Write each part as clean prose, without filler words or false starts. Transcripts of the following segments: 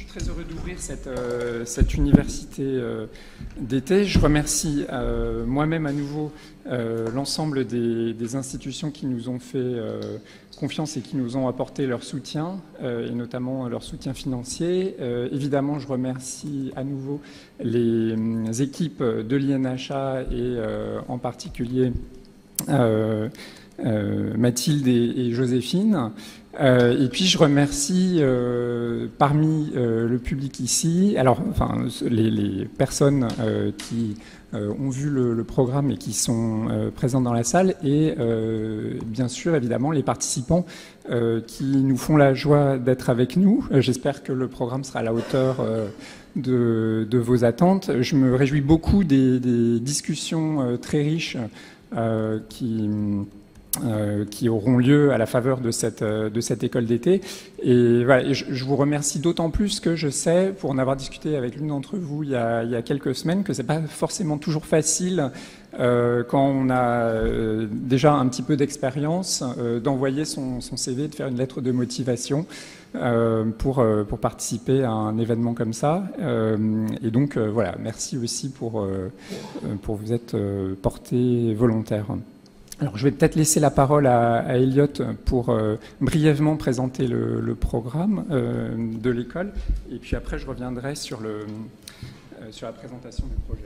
Très heureux d'ouvrir cette université d'été. Je remercie moi-même à nouveau l'ensemble des institutions qui nous ont fait confiance et qui nous ont apporté leur soutien, et notamment leur soutien financier. Évidemment, je remercie à nouveau les équipes de l'INHA et en particulier Mathilde et Joséphine. Et puis je remercie parmi le public ici, les personnes qui ont vu le programme et qui sont présentes dans la salle, et bien sûr évidemment les participants qui nous font la joie d'être avec nous. J'espère que le programme sera à la hauteur de vos attentes. Je me réjouis beaucoup des discussions très riches qui auront lieu à la faveur de cette école d'été. Et voilà, je vous remercie d'autant plus que je sais, pour en avoir discuté avec l'une d'entre vous il y a quelques semaines, que c'est pas forcément toujours facile quand on a déjà un petit peu d'expérience d'envoyer son CV, de faire une lettre de motivation pour participer à un événement comme ça. Et donc voilà, merci aussi pour vous être porté volontaire. Alors, je vais peut-être laisser la parole à Elliot pour brièvement présenter le programme de l'école, et puis après je reviendrai sur la présentation du projet.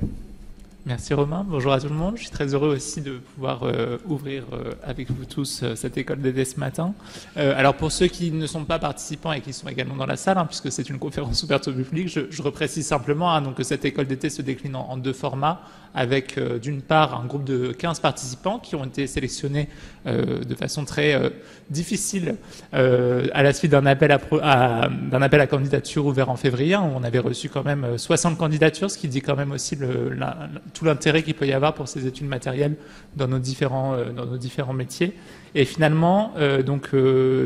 Merci Romain, bonjour à tout le monde. Je suis très heureux aussi de pouvoir ouvrir avec vous tous cette école d'été ce matin. Alors pour ceux qui ne sont pas participants et qui sont également dans la salle, puisque c'est une conférence ouverte au public, je reprécise simplement donc que cette école d'été se décline en deux formats, avec d'une part un groupe de 15 participants qui ont été sélectionnés de façon très difficile à la suite d'un appel à candidature ouvert en février, où on avait reçu quand même 60 candidatures, ce qui dit quand même aussi tout l'intérêt qu'il peut y avoir pour ces études matérielles dans nos différents métiers. Et finalement,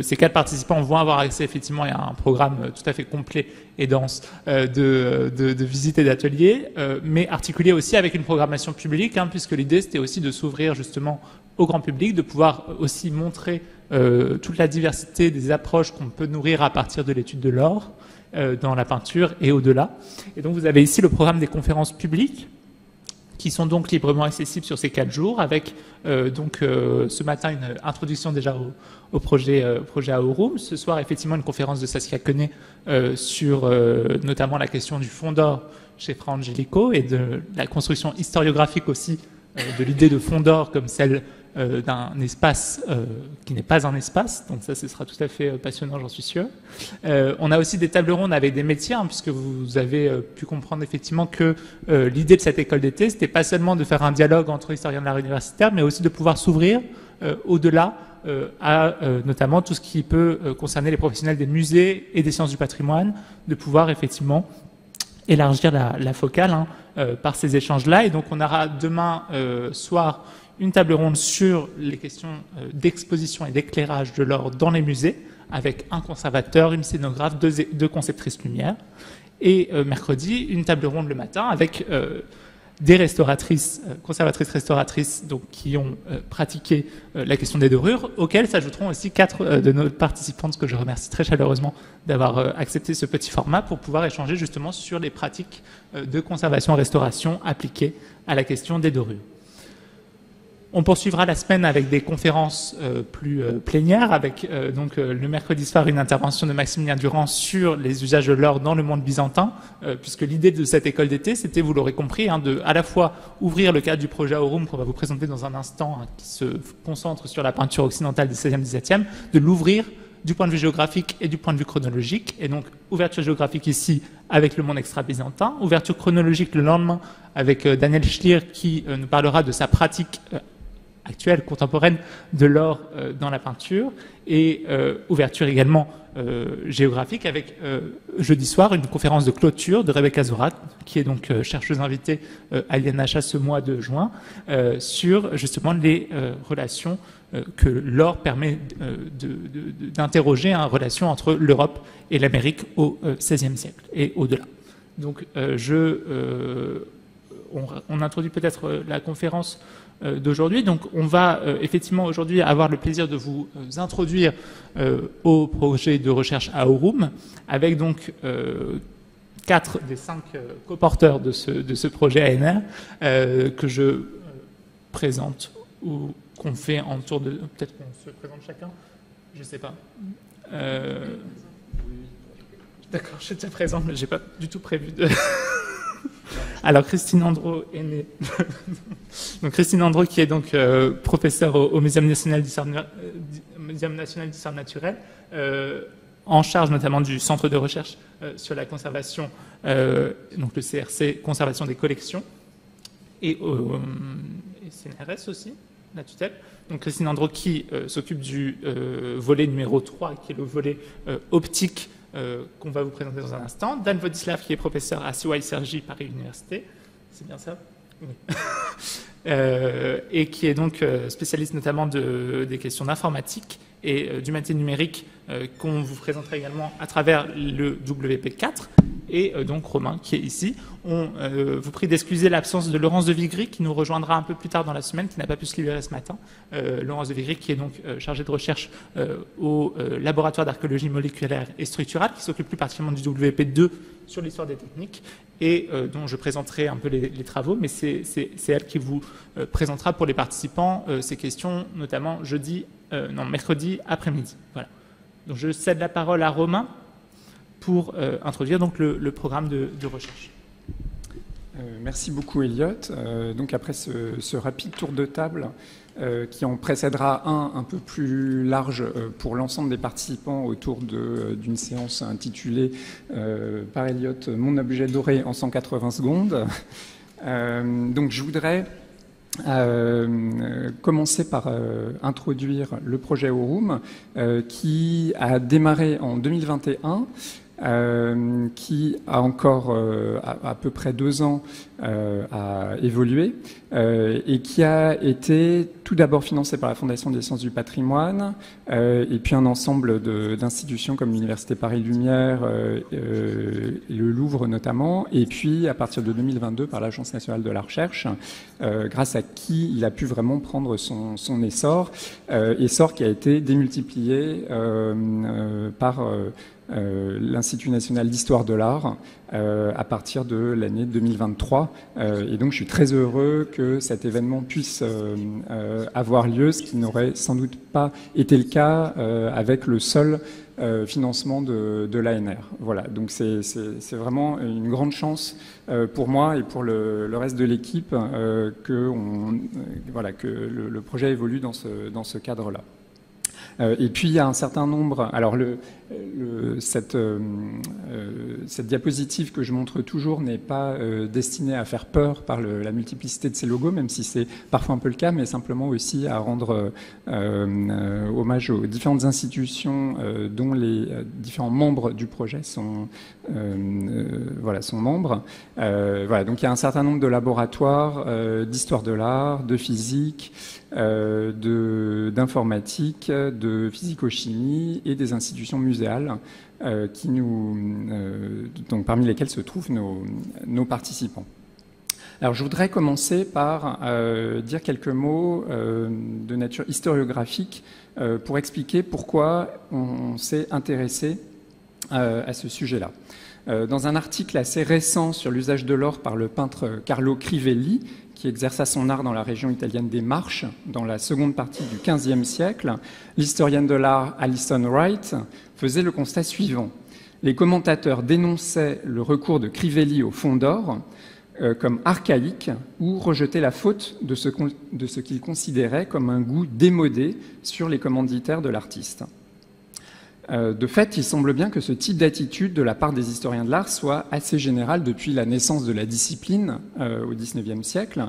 ces 4 participants vont avoir accès effectivement à un programme tout à fait complet et dense de visites et d'ateliers, mais articulé aussi avec une programmation publique, puisque l'idée c'était aussi de s'ouvrir justement au grand public, de pouvoir aussi montrer toute la diversité des approches qu'on peut nourrir à partir de l'étude de l'or dans la peinture et au-delà. Et donc vous avez ici le programme des conférences publiques, qui sont donc librement accessibles sur ces 4 jours, avec ce matin une introduction déjà au projet Aurum. Ce soir, effectivement, une conférence de Saskia Koenig sur notamment la question du Fond d'or chez Fra Angelico et de la construction historiographique aussi de l'idée de Fond d'or comme celle d'un espace qui n'est pas un espace. Donc ça, ce sera tout à fait passionnant, j'en suis sûr. On a aussi des tables rondes avec des métiers, puisque vous avez pu comprendre effectivement que l'idée de cette école d'été, c'était pas seulement de faire un dialogue entre historiens de l'art universitaire, mais aussi de pouvoir s'ouvrir au-delà à notamment tout ce qui peut concerner les professionnels des musées et des sciences du patrimoine, de pouvoir effectivement élargir la focale par ces échanges-là. Et donc on aura demain soir une table ronde sur les questions d'exposition et d'éclairage de l'or dans les musées, avec un conservateur, une scénographe, deux conceptrices lumière. Et mercredi, une table ronde le matin avec des restauratrices, conservatrices restauratrices, donc, qui ont pratiqué la question des dorures, auxquelles s'ajouteront aussi 4 de nos participantes que je remercie très chaleureusement d'avoir accepté ce petit format pour pouvoir échanger justement sur les pratiques de conservation-restauration appliquées à la question des dorures. On poursuivra la semaine avec des conférences plus plénières, avec le mercredi soir une intervention de Maximilien Durand sur les usages de l'or dans le monde byzantin, puisque l'idée de cette école d'été, c'était, vous l'aurez compris, de à la fois ouvrir le cadre du projet Aurum qu'on va vous présenter dans un instant, qui se concentre sur la peinture occidentale du XVIe, XVIIe, de l'ouvrir du point de vue géographique et du point de vue chronologique. Et donc, ouverture géographique ici avec le monde extra-byzantin, ouverture chronologique le lendemain avec Daniel Schlier qui nous parlera de sa pratique actuelle, contemporaine, de l'or dans la peinture, et ouverture également géographique avec jeudi soir une conférence de clôture de Rebecca Zorat, qui est donc chercheuse invitée à l'INHA ce mois de juin, sur justement les relations que l'or permet d'interroger, relation entre l'Europe et l'Amérique au XVIe siècle et au-delà. Donc on introduit peut-être la conférence d'aujourd'hui. Donc on va effectivement aujourd'hui avoir le plaisir de vous introduire au projet de recherche à Aurum, avec donc 4 des 5 coporteurs de ce projet ANR que je présente ou qu'on fait en tour de... Peut-être qu'on se présente chacun, je ne sais pas. D'accord, je te présente, mais je n'ai pas du tout prévu de... Alors, Christine Andro est née. Donc, Christine Andro, qui est donc professeure au Muséum national d'histoire naturelle, en charge notamment du centre de recherche sur la conservation, donc le CRC, conservation des collections, et CNRS aussi, la tutelle. Donc, Christine Andro, qui s'occupe du volet numéro 3, qui est le volet optique, qu'on va vous présenter dans un instant. Dan Wodislaw, qui est professeur à CY-Cergy Paris Université. C'est bien ça? Oui. Et qui est donc spécialiste notamment des questions d'informatique et d'humanité numérique qu'on vous présentera également à travers le WP4. Et donc Romain, qui est ici. On vous prie d'excuser l'absence de Laurence de Vigry, qui nous rejoindra un peu plus tard dans la semaine, qui n'a pas pu se libérer ce matin. Laurence de Vigry, qui est donc chargée de recherche au laboratoire d'archéologie moléculaire et structurale, qui s'occupe plus particulièrement du WP2 sur l'histoire des techniques, et dont je présenterai un peu les travaux, mais c'est elle qui vous présentera pour les participants ces questions, notamment mercredi après-midi. Voilà. Donc je cède la parole à Romain pour introduire donc le programme de recherche. Merci beaucoup Elliot. Donc après ce rapide tour de table qui en précédera un peu plus large pour l'ensemble des participants autour d'une séance intitulée par Elliot « Mon objet doré en 180 secondes ». Donc je voudrais commencer par introduire le projet Aurum qui a démarré en 2021. Qui a encore à peu près 2 ans à évoluer et qui a été tout d'abord financé par la Fondation des sciences du patrimoine et puis un ensemble d'institutions comme l'Université Paris-Lumière et le Louvre notamment, et puis à partir de 2022 par l'Agence nationale de la recherche, grâce à qui il a pu vraiment prendre son essor qui a été démultiplié par l'Institut national d'histoire de l'art à partir de l'année 2023. Et donc je suis très heureux que cet événement puisse avoir lieu, ce qui n'aurait sans doute pas été le cas avec le seul financement de l'ANR. Voilà, donc c'est vraiment une grande chance pour moi et pour le reste de l'équipe que le projet évolue dans ce cadre-là. Et puis il y a un certain nombre. Alors cette diapositive que je montre toujours n'est pas destinée à faire peur par la multiplicité de ces logos, même si c'est parfois un peu le cas, mais simplement aussi à rendre hommage aux différentes institutions dont les différents membres du projet sont membres. Donc il y a un certain nombre de laboratoires d'histoire de l'art, de physique, d'informatique, de physico-chimie et des institutions muséales donc parmi lesquelles se trouvent nos participants. Alors je voudrais commencer par dire quelques mots de nature historiographique pour expliquer pourquoi on s'est intéressé à ce sujet-là. Dans un article assez récent sur l'usage de l'or par le peintre Carlo Crivelli, qui exerça son art dans la région italienne des Marches dans la seconde partie du XVe siècle, l'historienne de l'art Alison Wright faisait le constat suivant. Les commentateurs dénonçaient le recours de Crivelli au fond d'or comme archaïque ou rejetaient la faute de ce qu'ils considéraient comme un goût démodé sur les commanditaires de l'artiste. De fait, il semble bien que ce type d'attitude de la part des historiens de l'art soit assez général depuis la naissance de la discipline au XIXe siècle.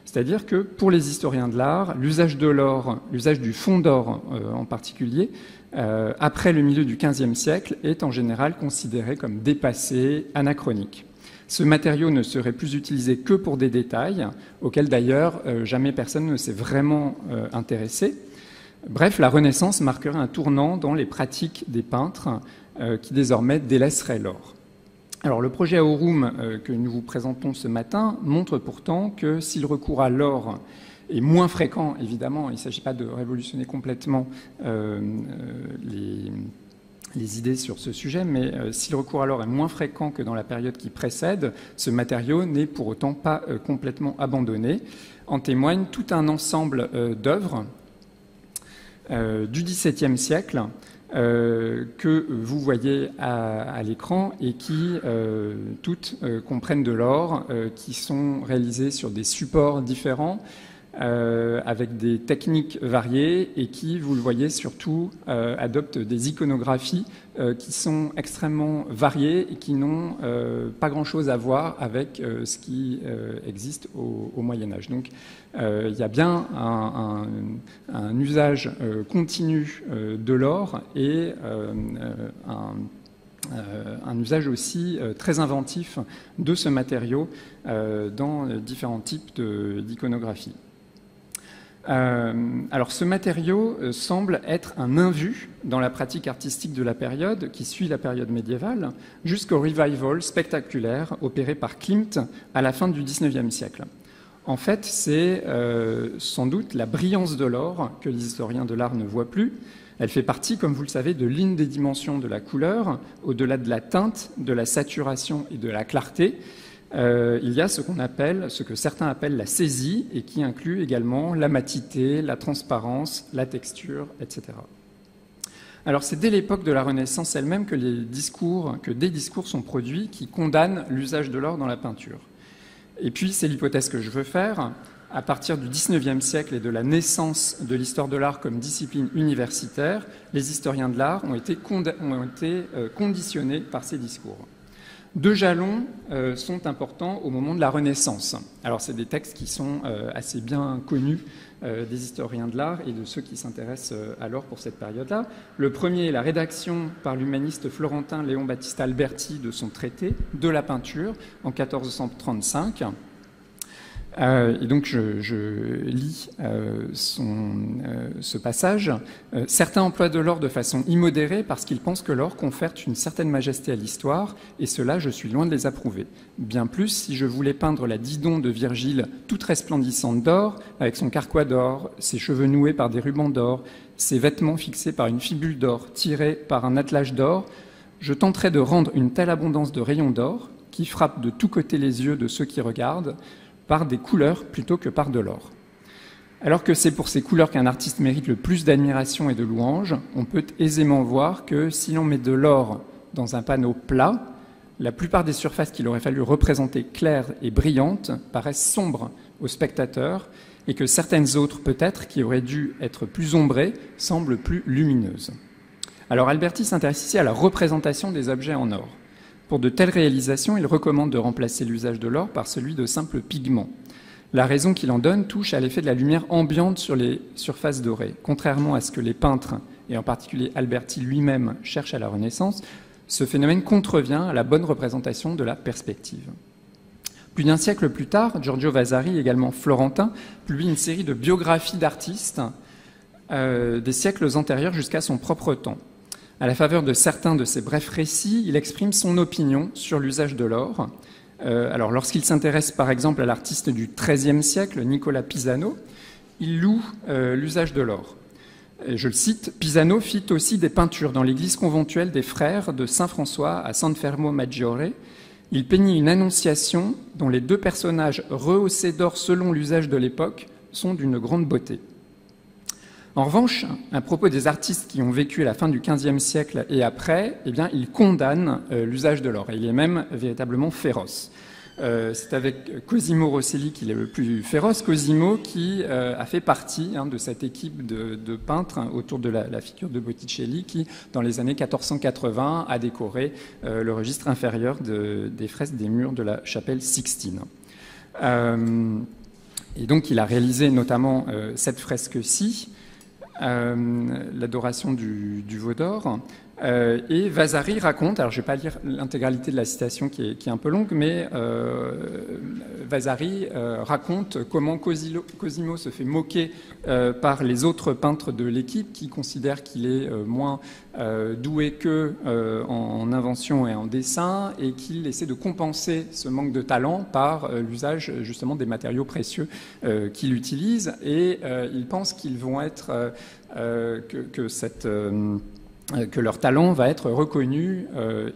C'est-à-dire que pour les historiens de l'art, l'usage de l'or, l'usage du fond d'or en particulier, après le milieu du XVe siècle, est en général considéré comme dépassé, anachronique. Ce matériau ne serait plus utilisé que pour des détails, auxquels d'ailleurs jamais personne ne s'est vraiment intéressé. Bref, la Renaissance marquerait un tournant dans les pratiques des peintres qui désormais délaisseraient l'or. Alors le projet Aurum que nous vous présentons ce matin montre pourtant que si le recours à l'or est moins fréquent, évidemment. Il ne s'agit pas de révolutionner complètement les idées sur ce sujet, mais si le recours à l'or est moins fréquent que dans la période qui précède, ce matériau n'est pour autant pas complètement abandonné. En témoigne tout un ensemble d'œuvres du XVIIe siècle que vous voyez à l'écran et qui toutes comprennent de l'or, qui sont réalisées sur des supports différents, avec des techniques variées et qui, vous le voyez surtout, adoptent des iconographies qui sont extrêmement variées et qui n'ont pas grand-chose à voir avec ce qui existe au Moyen-Âge. Donc il y a bien un usage continu de l'or et un usage aussi très inventif de ce matériau dans différents types d'iconographie. Alors ce matériau semble être un invu dans la pratique artistique de la période qui suit la période médiévale jusqu'au revival spectaculaire opéré par Klimt à la fin du XIXe siècle. En fait, c'est sans doute la brillance de l'or que les historiens de l'art ne voient plus. Elle fait partie, comme vous le savez, de l'une des dimensions de la couleur, au-delà de la teinte, de la saturation et de la clarté. Il y a ce que certains appellent la saisie et qui inclut également la matité, la transparence, la texture, etc. Alors c'est dès l'époque de la Renaissance elle-même que des discours sont produits qui condamnent l'usage de l'or dans la peinture. Et puis c'est l'hypothèse que je veux faire. À partir du XIXe siècle et de la naissance de l'histoire de l'art comme discipline universitaire, les historiens de l'art ont été conditionnés par ces discours. Deux jalons sont importants au moment de la Renaissance. Alors, c'est des textes qui sont assez bien connus des historiens de l'art et de ceux qui s'intéressent à l'art pour cette période-là. Le premier est la rédaction par l'humaniste florentin Léon Battista Alberti de son traité de la peinture en 1435. Et donc je lis ce passage. Certains emploient de l'or de façon immodérée parce qu'ils pensent que l'or confère une certaine majesté à l'histoire, et cela, je suis loin de les approuver. Bien plus, si je voulais peindre la Didon de Virgile, toute resplendissante d'or, avec son carquois d'or, ses cheveux noués par des rubans d'or, ses vêtements fixés par une fibule d'or, tirés par un attelage d'or, je tenterais de rendre une telle abondance de rayons d'or, qui frappe de tous côtés les yeux de ceux qui regardent, par des couleurs plutôt que par de l'or. Alors que c'est pour ces couleurs qu'un artiste mérite le plus d'admiration et de louanges, on peut aisément voir que si l'on met de l'or dans un panneau plat, la plupart des surfaces qu'il aurait fallu représenter claires et brillantes paraissent sombres aux spectateurs et que certaines autres, peut-être, qui auraient dû être plus ombrées, semblent plus lumineuses. Alors Alberti s'intéresse ici à la représentation des objets en or. Pour de telles réalisations, il recommande de remplacer l'usage de l'or par celui de simples pigments. La raison qu'il en donne touche à l'effet de la lumière ambiante sur les surfaces dorées. Contrairement à ce que les peintres, et en particulier Alberti lui-même, cherchent à la Renaissance, ce phénomène contrevient à la bonne représentation de la perspective. Plus d'un siècle plus tard, Giorgio Vasari, également florentin, publie une série de biographies d'artistes des siècles antérieurs jusqu'à son propre temps. À la faveur de certains de ces brefs récits, il exprime son opinion sur l'usage de l'or. Alors, lorsqu'il s'intéresse par exemple à l'artiste du XIIIe siècle, Nicola Pisano, il loue l'usage de l'or. Je le cite, « Pisano fit aussi des peintures dans l'église conventuelle des frères de Saint-François à San Fermo Maggiore. Il peignit une annonciation dont les deux personnages rehaussés d'or selon l'usage de l'époque sont d'une grande beauté. » En revanche, à propos des artistes qui ont vécu à la fin du XVe siècle et après, eh bien, il condamne l'usage de l'or. Et il est même véritablement féroce. C'est avec Cosimo Rosselli qu'il est le plus féroce. Cosimo qui a fait partie de cette équipe de peintres autour de la figure de Botticelli qui, dans les années 1480, a décoré le registre inférieur des fresques des murs de la chapelle Sixtine. Et donc il a réalisé notamment cette fresque-ci, l'adoration du veau d'or, Et Vasari raconte, alors je ne vais pas lire l'intégralité de la citation qui est un peu longue, mais Vasari raconte comment Cosimo se fait moquer par les autres peintres de l'équipe qui considèrent qu'il est moins doué qu'eux en invention et en dessin, et qu'il essaie de compenser ce manque de talent par l'usage justement des matériaux précieux qu'il utilise, et il pense qu'ils vont être que leur talent va être reconnu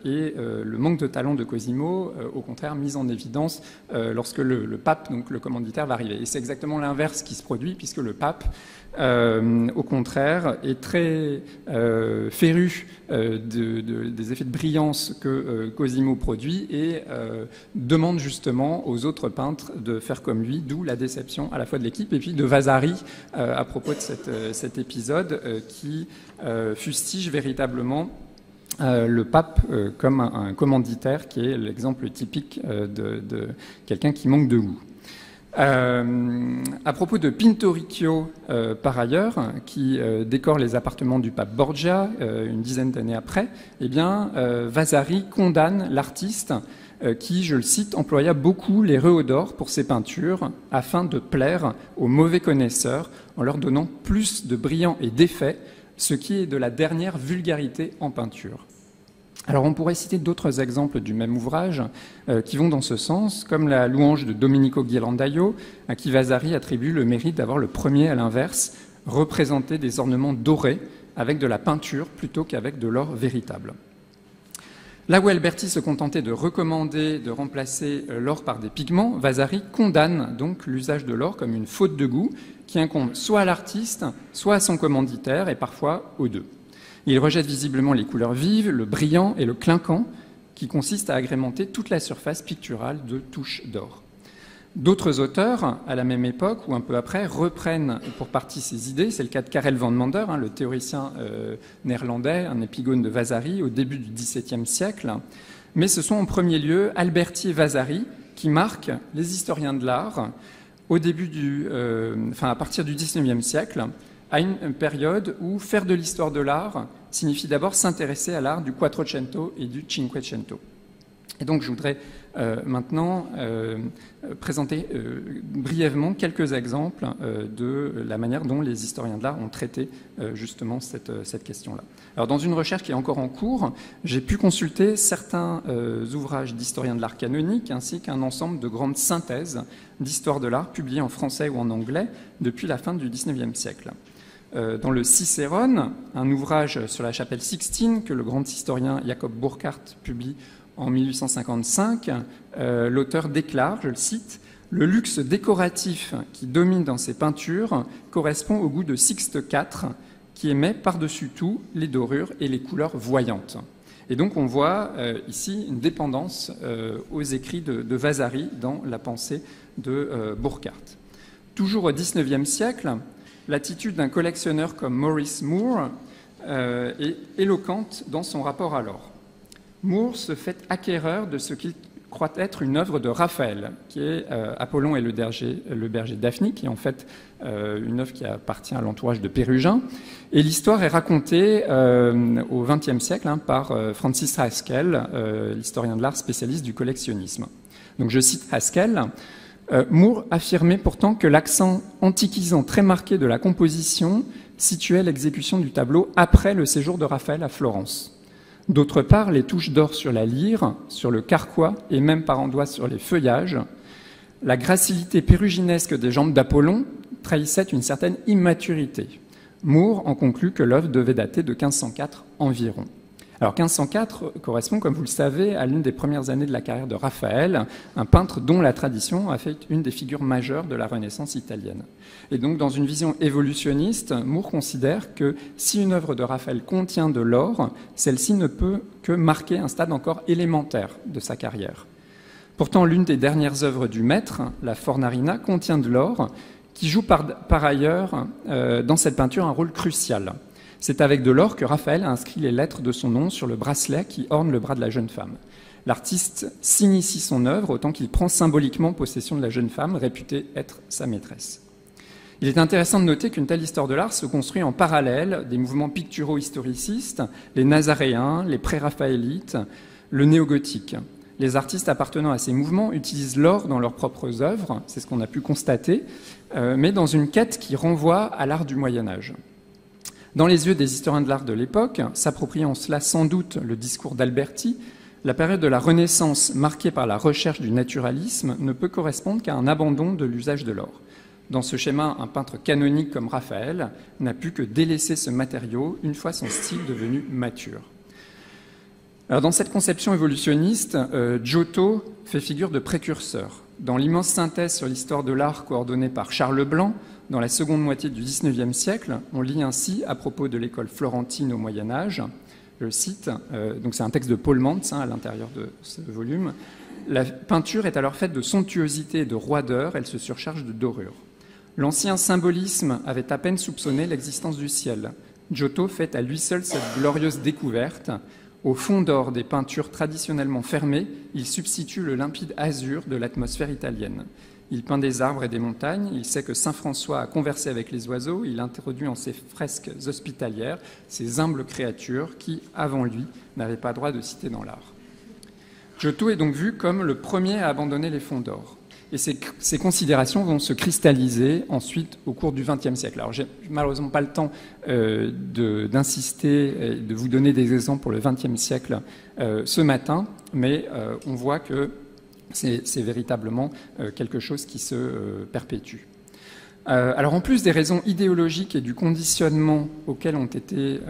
et le manque de talent de Cosimo, au contraire, mis en évidence lorsque le pape, donc le commanditaire, va arriver. Et c'est exactement l'inverse qui se produit, puisque le pape, au contraire, est très féru des effets de brillance que Cosimo produit et demande justement aux autres peintres de faire comme lui, d'où la déception à la fois de l'équipe et puis de Vasari à propos de cet épisode qui fustige véritablement le pape comme un commanditaire, qui est l'exemple typique de quelqu'un qui manque de goût. À propos de Pinturicchio, par ailleurs, qui décore les appartements du pape Borgia une dizaine d'années après, eh bien, Vasari condamne l'artiste qui, je le cite, employa beaucoup les Réaudors pour ses peintures afin de plaire aux mauvais connaisseurs en leur donnant plus de brillant et d'effet, ce qui est de la dernière vulgarité en peinture. Alors on pourrait citer d'autres exemples du même ouvrage qui vont dans ce sens, comme la louange de Domenico Ghirlandaio, à qui Vasari attribue le mérite d'avoir le premier, à l'inverse, représenté des ornements dorés avec de la peinture plutôt qu'avec de l'or véritable. Là où Alberti se contentait de recommander de remplacer l'or par des pigments, Vasari condamne donc l'usage de l'or comme une faute de goût qui incombe soit à l'artiste, soit à son commanditaire, et parfois aux deux. Il rejette visiblement les couleurs vives, le brillant et le clinquant, qui consistent à agrémenter toute la surface picturale de touches d'or. D'autres auteurs, à la même époque ou un peu après, reprennent pour partie ces idées. C'est le cas de Karel van Mander, le théoricien néerlandais, un épigone de Vasari au début du XVIIe siècle. Mais ce sont en premier lieu Alberti et Vasari qui marquent les historiens de l'art à partir du XIXe siècle, à une période où faire de l'histoire de l'art signifie d'abord s'intéresser à l'art du Quattrocento et du Cinquecento. Et donc je voudrais maintenant présenter brièvement quelques exemples de la manière dont les historiens de l'art ont traité justement cette question-là. Alors dans une recherche qui est encore en cours, j'ai pu consulter certains ouvrages d'historiens de l'art canonique ainsi qu'un ensemble de grandes synthèses d'histoire de l'art publiées en français ou en anglais depuis la fin du XIXe siècle. Dans le Cicérone, un ouvrage sur la chapelle Sixtine que le grand historien Jacob Burckhardt publie en 1855, l'auteur déclare, je le cite, « Le luxe décoratif qui domine dans ses peintures correspond au goût de Sixte IV, qui aimait par-dessus tout les dorures et les couleurs voyantes. » Et donc on voit ici une dépendance aux écrits de Vasari dans la pensée de Burckhardt. Toujours au XIXe siècle, l'attitude d'un collectionneur comme Maurice Moore est éloquente dans son rapport à l'or. Moore se fait acquéreur de ce qu'il croit être une œuvre de Raphaël, qui est Apollon et le berger Daphne, qui est en fait une œuvre qui appartient à l'entourage de Pérugin. Et l'histoire est racontée au XXe siècle par Francis Haskell, l'historien de l'art spécialiste du collectionnisme. Donc je cite Haskell. Moore affirmait pourtant que l'accent antiquisant très marqué de la composition situait l'exécution du tableau après le séjour de Raphaël à Florence. D'autre part, les touches d'or sur la lyre, sur le carquois et même par endroits sur les feuillages, la gracilité péruginesque des jambes d'Apollon trahissait une certaine immaturité. Moore en conclut que l'œuvre devait dater de 1504 environ. Alors 1504 correspond, comme vous le savez, à l'une des premières années de la carrière de Raphaël, un peintre dont la tradition a fait une des figures majeures de la Renaissance italienne. Et donc, dans une vision évolutionniste, Moore considère que si une œuvre de Raphaël contient de l'or, celle-ci ne peut que marquer un stade encore élémentaire de sa carrière. Pourtant, l'une des dernières œuvres du maître, la Fornarina, contient de l'or, qui joue par ailleurs dans cette peinture un rôle crucial. C'est avec de l'or que Raphaël a inscrit les lettres de son nom sur le bracelet qui orne le bras de la jeune femme. L'artiste signe ici son œuvre autant qu'il prend symboliquement possession de la jeune femme, réputée être sa maîtresse. Il est intéressant de noter qu'une telle histoire de l'art se construit en parallèle des mouvements picturo-historicistes, les nazaréens, les pré-raphaélites, le néo-gothique. Les artistes appartenant à ces mouvements utilisent l'or dans leurs propres œuvres, c'est ce qu'on a pu constater, mais dans une quête qui renvoie à l'art du Moyen-Âge. Dans les yeux des historiens de l'art de l'époque, s'appropriant cela sans doute le discours d'Alberti, la période de la Renaissance marquée par la recherche du naturalisme ne peut correspondre qu'à un abandon de l'usage de l'or. Dans ce schéma, un peintre canonique comme Raphaël n'a pu que délaisser ce matériau une fois son style devenu mature. Alors, dans cette conception évolutionniste, Giotto fait figure de précurseur. Dans l'immense synthèse sur l'histoire de l'art coordonnée par Charles Blanc, dans la seconde moitié du XIXe siècle, on lit ainsi à propos de l'école florentine au Moyen-Âge, je cite, donc c'est un texte de Paul Mantz à l'intérieur de ce volume, « La peinture est alors faite de somptuosité et de roideur, elle se surcharge de dorure. L'ancien symbolisme avait à peine soupçonné l'existence du ciel. Giotto fait à lui seul cette glorieuse découverte. Au fond d'or des peintures traditionnellement fermées, il substitue le limpide azur de l'atmosphère italienne. Il peint des arbres et des montagnes, il sait que saint François a conversé avec les oiseaux, il introduit en ses fresques hospitalières ces humbles créatures qui, avant lui, n'avaient pas droit de cité dans l'art. » Giotto est donc vu comme le premier à abandonner les fonds d'or. Et ces considérations vont se cristalliser ensuite au cours du XXe siècle. Alors, j'ai malheureusement pas le temps d'insister et de vous donner des exemples pour le XXe siècle ce matin, mais on voit que c'est véritablement quelque chose qui se perpétue. Alors, en plus des raisons idéologiques et du conditionnement auxquels ont été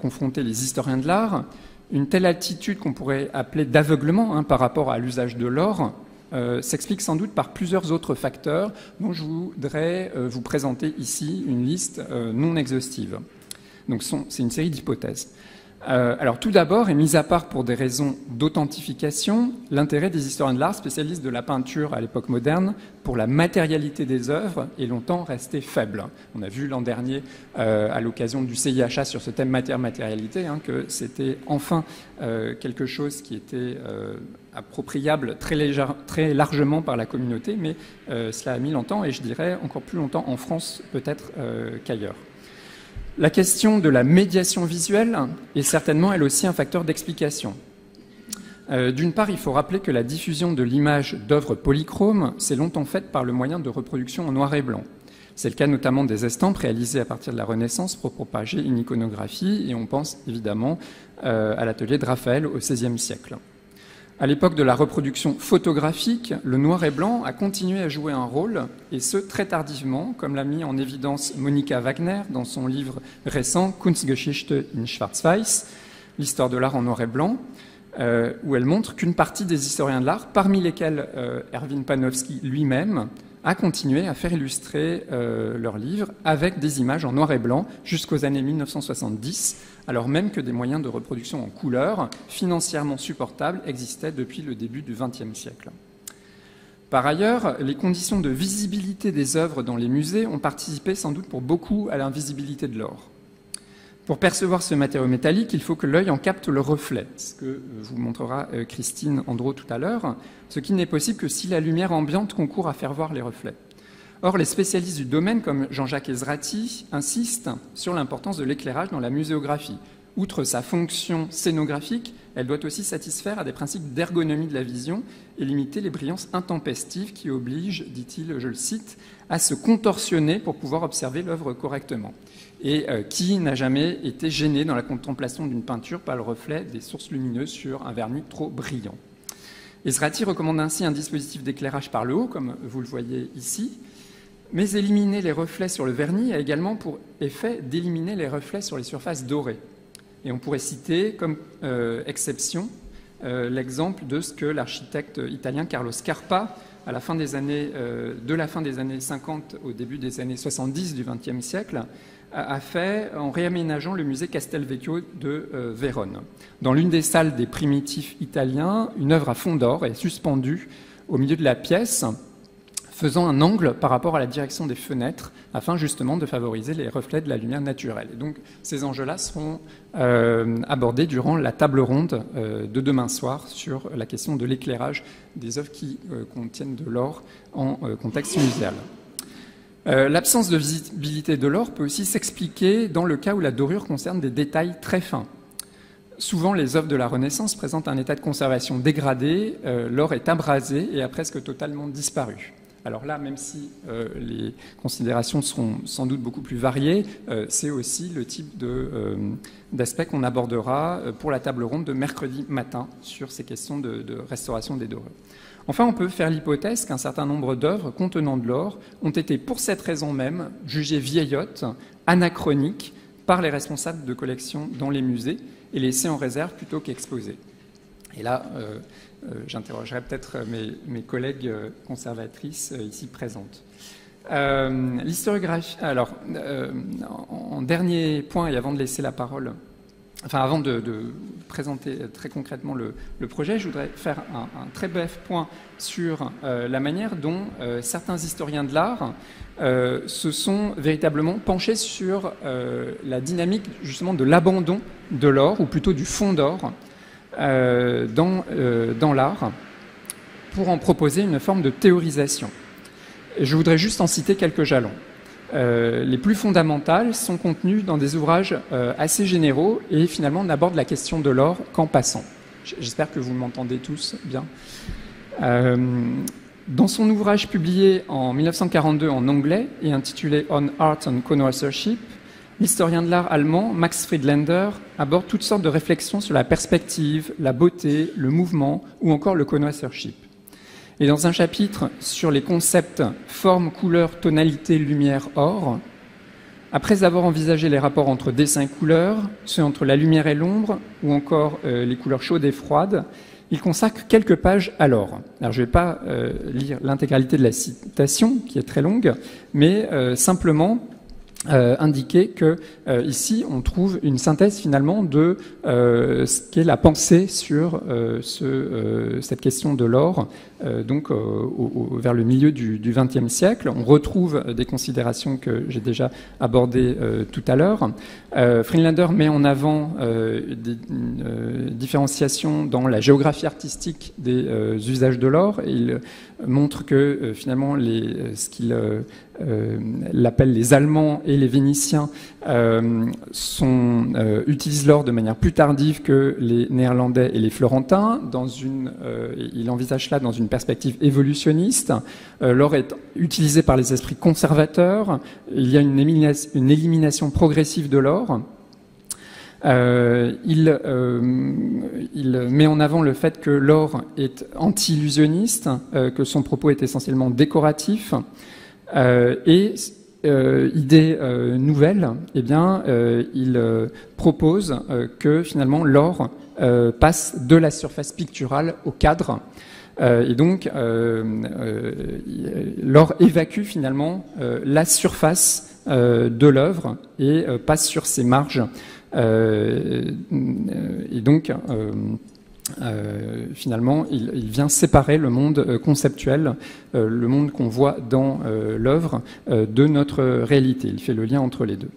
confrontés les historiens de l'art, une telle attitude qu'on pourrait appeler d'aveuglement par rapport à l'usage de l'or s'explique sans doute par plusieurs autres facteurs dont je voudrais vous présenter ici une liste non exhaustive. Donc c'est une série d'hypothèses. Alors tout d'abord, et mis à part pour des raisons d'authentification, l'intérêt des historiens de l'art spécialistes de la peinture à l'époque moderne pour la matérialité des œuvres est longtemps resté faible. On a vu l'an dernier, à l'occasion du CIHA sur ce thème matière-matérialité, que c'était enfin quelque chose qui était appropriable très largement par la communauté, mais cela a mis longtemps, et je dirais encore plus longtemps en France peut-être qu'ailleurs. La question de la médiation visuelle est certainement elle aussi un facteur d'explication. D'une part, il faut rappeler que la diffusion de l'image d'œuvres polychromes s'est longtemps faite par le moyen de reproduction en noir et blanc. C'est le cas notamment des estampes réalisées à partir de la Renaissance pour propager une iconographie, et on pense évidemment à l'atelier de Raphaël au XVIe siècle. À l'époque de la reproduction photographique, le noir et blanc a continué à jouer un rôle, et ce très tardivement, comme l'a mis en évidence Monika Wagner dans son livre récent Kunstgeschichte in Schwarz-Weiß, l'histoire de l'art en noir et blanc, où elle montre qu'une partie des historiens de l'art, parmi lesquels Erwin Panofsky lui-même, a continué à faire illustrer leurs livres avec des images en noir et blanc jusqu'aux années 1970, alors même que des moyens de reproduction en couleur, financièrement supportables, existaient depuis le début du XXe siècle. Par ailleurs, les conditions de visibilité des œuvres dans les musées ont participé sans doute pour beaucoup à l'invisibilité de l'or. Pour percevoir ce matériau métallique, il faut que l'œil en capte le reflet, ce que vous montrera Christine Andro tout à l'heure, ce qui n'est possible que si la lumière ambiante concourt à faire voir les reflets. Or, les spécialistes du domaine, comme Jean-Jacques Ezrati, insistent sur l'importance de l'éclairage dans la muséographie. Outre sa fonction scénographique, elle doit aussi satisfaire à des principes d'ergonomie de la vision et limiter les brillances intempestives qui obligent, dit-il, je le cite, à se contorsionner pour pouvoir observer l'œuvre correctement. Et qui n'a jamais été gêné dans la contemplation d'une peinture par le reflet des sources lumineuses sur un vernis trop brillant. Ezrati recommande ainsi un dispositif d'éclairage par le haut, comme vous le voyez ici, mais éliminer les reflets sur le vernis a également pour effet d'éliminer les reflets sur les surfaces dorées. Et on pourrait citer comme exception l'exemple de ce que l'architecte italien Carlo Scarpa, à la fin des années, de la fin des années 50 au début des années 70 du XXe siècle, a fait en réaménageant le musée Castelvecchio de Vérone. Dans l'une des salles des primitifs italiens, une œuvre à fond d'or est suspendue au milieu de la pièce, faisant un angle par rapport à la direction des fenêtres, afin justement de favoriser les reflets de la lumière naturelle. Et donc ces enjeux-là seront abordés durant la table ronde de demain soir sur la question de l'éclairage des œuvres qui contiennent de l'or en contexte muséal. L'absence de visibilité de l'or peut aussi s'expliquer dans le cas où la dorure concerne des détails très fins. Souvent, les œuvres de la Renaissance présentent un état de conservation dégradé, l'or est abrasé et a presque totalement disparu. Alors là, même si les considérations seront sans doute beaucoup plus variées, c'est aussi le type d'aspect qu'on abordera pour la table ronde de mercredi matin sur ces questions de restauration des dorures. Enfin, on peut faire l'hypothèse qu'un certain nombre d'œuvres contenant de l'or ont été, pour cette raison même, jugées vieillottes, anachroniques, par les responsables de collection dans les musées et laissées en réserve plutôt qu'exposées. Et là, j'interrogerai peut-être mes collègues conservatrices ici présentes. L'historiographie. Alors, en dernier point, et avant de laisser la parole, avant de présenter très concrètement le projet, je voudrais faire un très bref point sur la manière dont certains historiens de l'art se sont véritablement penchés sur la dynamique justement de l'abandon de l'or, ou plutôt du fond d'or, dans l'art, pour en proposer une forme de théorisation. Je voudrais juste en citer quelques jalons. Les plus fondamentales sont contenues dans des ouvrages assez généraux et finalement n'abordent la question de l'or qu'en passant. J'espère que vous m'entendez tous bien. Dans son ouvrage publié en 1942 en anglais et intitulé On Art and Connoisseurship, l'historien de l'art allemand Max Friedländer aborde toutes sortes de réflexions sur la perspective, la beauté, le mouvement ou encore le connoisseurship. Et dans un chapitre sur les concepts forme, couleur, tonalité, lumière, or, après avoir envisagé les rapports entre dessin et couleur, ceux entre la lumière et l'ombre, ou encore les couleurs chaudes et froides, il consacre quelques pages à l'or. Alors je ne vais pas lire l'intégralité de la citation, qui est très longue, mais simplement indiquer que ici on trouve une synthèse finalement de ce qu'est la pensée sur cette question de l'or, vers le milieu du XXe siècle. On retrouve des considérations que j'ai déjà abordées tout à l'heure. Friedländer met en avant une différenciation dans la géographie artistique des usages de l'or. Il montre que finalement ce qu'il appelle les Allemands et les Vénitiens utilisent l'or de manière plus tardive que les Néerlandais et les Florentins. Il envisage cela dans une perspective évolutionniste. L'or est utilisé par les esprits conservateurs. Il y a une élimination progressive de l'or. Il met en avant le fait que l'or est anti-illusionniste, que son propos est essentiellement décoratif, idée nouvelle, il propose que finalement l'or passe de la surface picturale au cadre. Et donc, l'or évacue finalement la surface de l'œuvre et passe sur ses marges. Finalement, il vient séparer le monde conceptuel, le monde qu'on voit dans l'œuvre, de notre réalité. Il fait le lien entre les deux.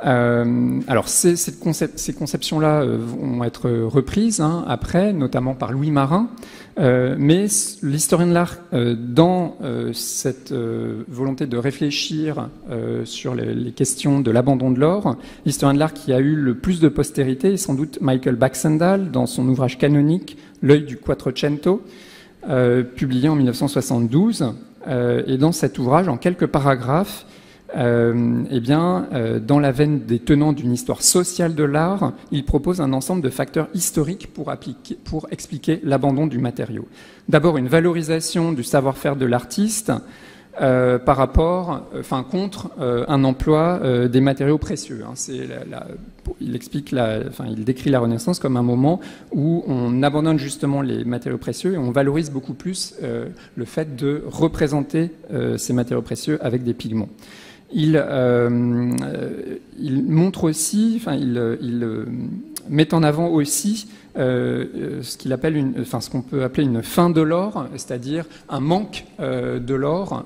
Alors, ces conceptions-là vont être reprises après, notamment par Louis Marin, mais l'historien de l'art, dans cette volonté de réfléchir sur les questions de l'abandon de l'or, l'historien de l'art qui a eu le plus de postérité est sans doute Michael Baxendale, dans son ouvrage canonique « L'œil du Quattrocento », publié en 1972. Et dans cet ouvrage, en quelques paragraphes, dans la veine des tenants d'une histoire sociale de l'art, il propose un ensemble de facteurs historiques pour expliquer l'abandon du matériau. D'abord, une valorisation du savoir-faire de l'artiste contre un emploi des matériaux précieux. Il décrit la Renaissance comme un moment où on abandonne justement les matériaux précieux et on valorise beaucoup plus le fait de représenter ces matériaux précieux avec des pigments. Il montre aussi, met en avant aussi ce qu'on peut appeler une fin de l'or, c'est-à-dire un manque de l'or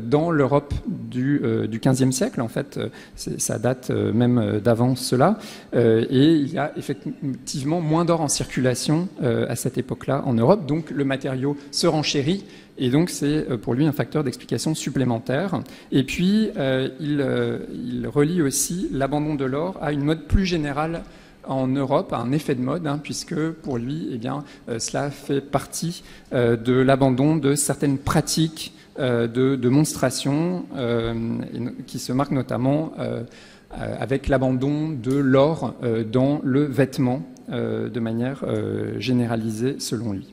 dans l'Europe du XVe siècle. En fait, ça date même d'avant cela. Et il y a effectivement moins d'or en circulation à cette époque-là en Europe. Donc le matériau se renchérit. Et donc c'est pour lui un facteur d'explication supplémentaire. Et puis il relie aussi l'abandon de l'or à une mode plus générale en Europe, à un effet de mode, puisque pour lui, eh bien, cela fait partie de l'abandon de certaines pratiques de monstration qui se marquent notamment avec l'abandon de l'or dans le vêtement de manière généralisée selon lui.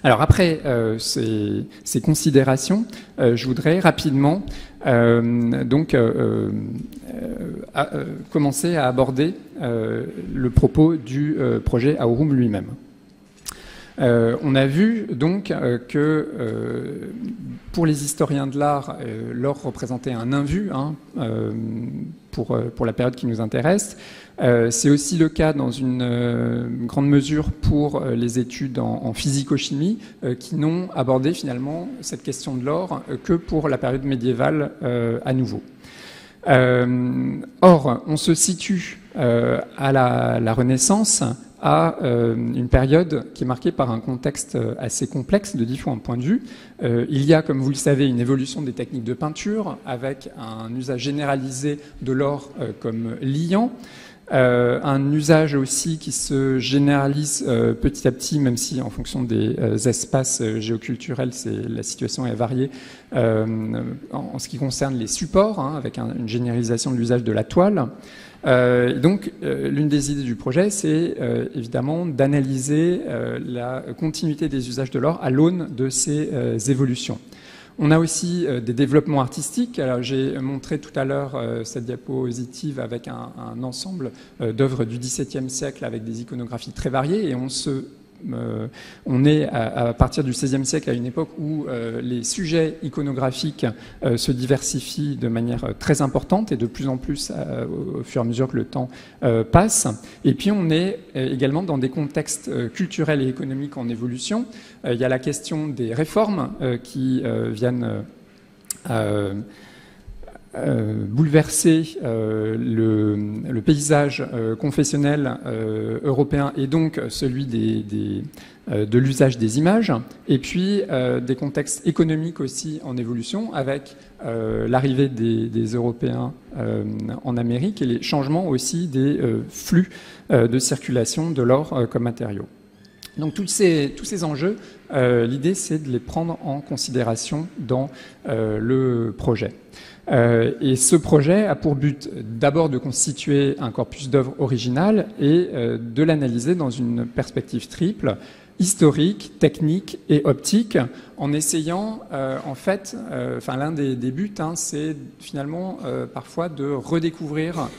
Alors après ces considérations, je voudrais rapidement commencer à aborder le propos du projet Aurum lui-même. On a vu donc que pour les historiens de l'art, l'or représentait un invu pour la période qui nous intéresse. C'est aussi le cas dans une grande mesure pour les études en physico-chimie qui n'ont abordé finalement cette question de l'or que pour la période médiévale à nouveau. Or, on se situe à la Renaissance à une période qui est marquée par un contexte assez complexe de différents points de vue. Il y a, comme vous le savez, une évolution des techniques de peinture avec un usage généralisé de l'or comme liant. Un usage aussi qui se généralise petit à petit, même si en fonction des espaces géoculturels, la situation est variée en ce qui concerne les supports, avec une généralisation de l'usage de la toile. Donc, l'une des idées du projet, c'est évidemment d'analyser la continuité des usages de l'or à l'aune de ces évolutions. On a aussi des développements artistiques. Alors, j'ai montré tout à l'heure cette diapositive avec un ensemble d'œuvres du XVIIe siècle avec des iconographies très variées, et on est à partir du XVIe siècle à une époque où les sujets iconographiques se diversifient de manière très importante et de plus en plus au fur et à mesure que le temps passe. Et puis on est également dans des contextes culturels et économiques en évolution. Il y a la question des réformes qui viennent bouleverser le paysage confessionnel européen et donc celui de l'usage des images, et puis des contextes économiques aussi en évolution avec l'arrivée des Européens en Amérique et les changements aussi des flux de circulation de l'or comme matériau. Donc tous ces enjeux, l'idée c'est de les prendre en considération dans le projet. Et ce projet a pour but d'abord de constituer un corpus d'œuvres originales et de l'analyser dans une perspective triple, historique, technique et optique, en essayant, l'un des buts, c'est finalement parfois de redécouvrir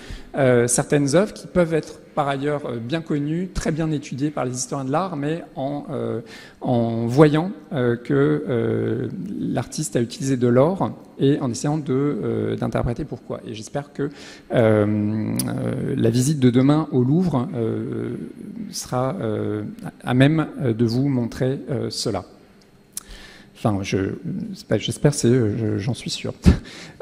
certaines œuvres qui peuvent être par ailleurs bien connues, très bien étudiées par les historiens de l'art, mais en voyant que l'artiste a utilisé de l'or et en essayant d'interpréter pourquoi. Et j'espère que la visite de demain au Louvre sera à même de vous montrer cela. Enfin, j'espère, j'en suis sûr.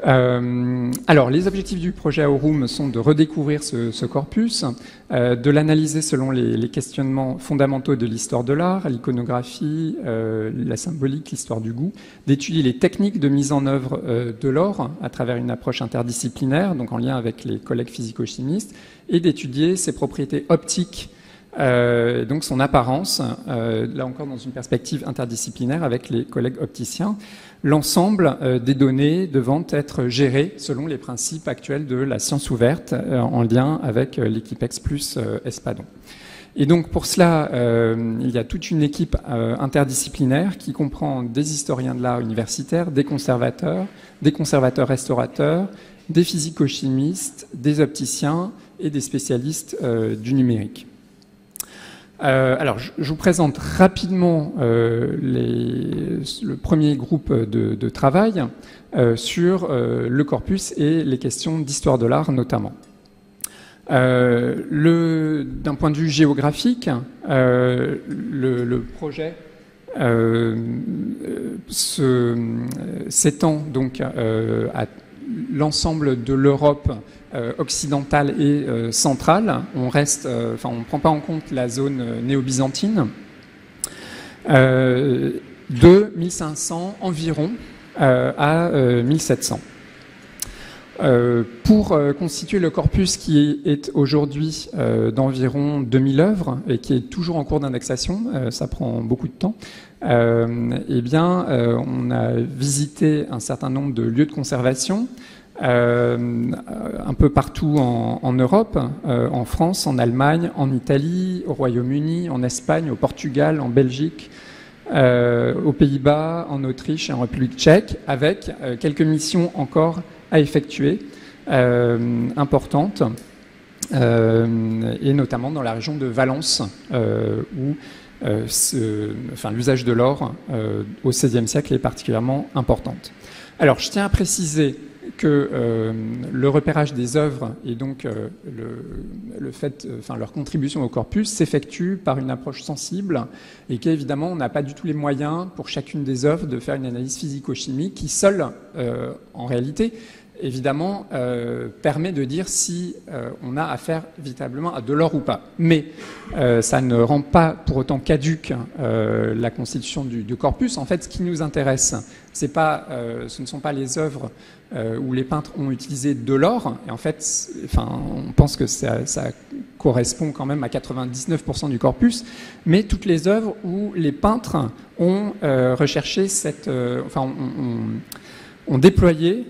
Alors, les objectifs du projet Aurum sont de redécouvrir ce corpus, de l'analyser selon les questionnements fondamentaux de l'histoire de l'art, l'iconographie, la symbolique, l'histoire du goût, d'étudier les techniques de mise en œuvre de l'or à travers une approche interdisciplinaire, donc en lien avec les collègues physico-chimistes, et d'étudier ses propriétés optiques, donc son apparence, là encore dans une perspective interdisciplinaire avec les collègues opticiens. L'ensemble des données devant être gérées selon les principes actuels de la science ouverte en lien avec l'équipe Ex plus Espadon. Et donc pour cela, il y a toute une équipe interdisciplinaire qui comprend des historiens de l'art universitaires, des conservateurs restaurateurs, des physico-chimistes, des opticiens et des spécialistes du numérique. Alors, je vous présente rapidement le premier groupe de travail sur le corpus et les questions d'histoire de l'art notamment. D'un point de vue géographique, le projet s'étend donc à l'ensemble de l'Europe occidentale et centrale. On ne prend pas en compte la zone néo-byzantine. De 1500 environ à 1700. Pour constituer le corpus qui est aujourd'hui d'environ 2000 œuvres et qui est toujours en cours d'indexation, ça prend beaucoup de temps, eh bien, on a visité un certain nombre de lieux de conservation un peu partout en Europe, en France, en Allemagne, en Italie, au Royaume-Uni, en Espagne, au Portugal, en Belgique, aux Pays-Bas, en Autriche et en République tchèque, avec quelques missions encore à effectuer, importantes, et notamment dans la région de Valence, où l'usage de l'or au XVIe siècle est particulièrement importante. Alors, je tiens à préciser que le repérage des œuvres et donc leur contribution au corpus s'effectue par une approche sensible et qu'évidemment on n'a pas du tout les moyens pour chacune des œuvres de faire une analyse physico-chimique qui seule, en réalité, évidemment, permet de dire si on a affaire véritablement à de l'or ou pas. Mais ça ne rend pas pour autant caduque la constitution du corpus. En fait, ce qui nous intéresse, ce ne sont pas les œuvres où les peintres ont utilisé de l'or. Et en fait, on pense que ça correspond quand même à 99% du corpus. Mais toutes les œuvres où les peintres ont recherché ont déployé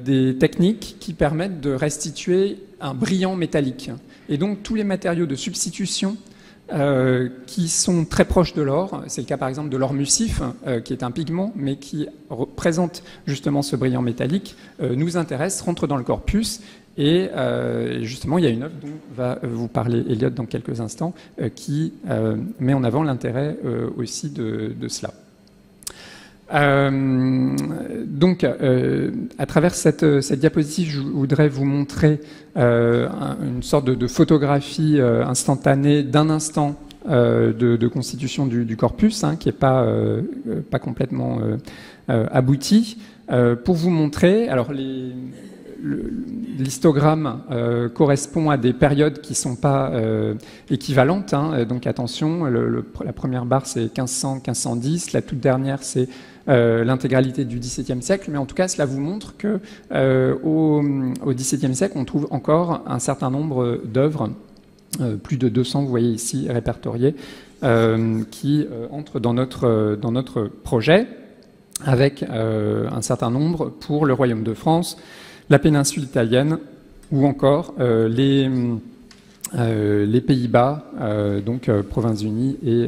des techniques qui permettent de restituer un brillant métallique. Et donc tous les matériaux de substitution qui sont très proches de l'or, c'est le cas par exemple de l'or mucif, qui est un pigment, mais qui représente justement ce brillant métallique, nous intéresse, rentre dans le corpus. Et justement, il y a une œuvre dont va vous parler Elliot dans quelques instants, qui met en avant l'intérêt aussi de cela. Donc, à travers cette diapositive, je voudrais vous montrer une sorte de photographie instantanée d'un instant de constitution du corpus, qui n'est pas complètement abouti, pour vous montrer. Alors, l'histogramme correspond à des périodes qui ne sont pas équivalentes, donc attention, la première barre c'est 1500-1510, la toute dernière c'est l'intégralité du XVIIe siècle, mais en tout cas cela vous montre que au XVIIe siècle on trouve encore un certain nombre d'œuvres, plus de 200 vous voyez ici répertoriées, qui entrent dans notre projet, avec un certain nombre pour le Royaume de France, la péninsule italienne ou encore les Pays-Bas, donc Provinces-Unies et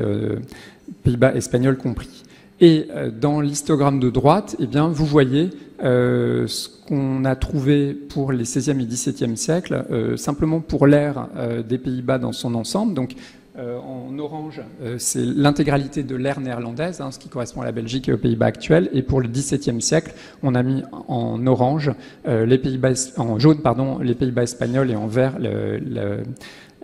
Pays-Bas espagnols compris. Et dans l'histogramme de droite, eh bien, vous voyez ce qu'on a trouvé pour les XVIe et XVIIe siècles, simplement pour l'ère des Pays-Bas dans son ensemble. Donc, en orange, c'est l'intégralité de l'ère néerlandaise, ce qui correspond à la Belgique et aux Pays-Bas actuels. Et pour le XVIIe siècle, on a mis en orange les Pays-Bas, en jaune, pardon, les Pays-Bas espagnols et en vert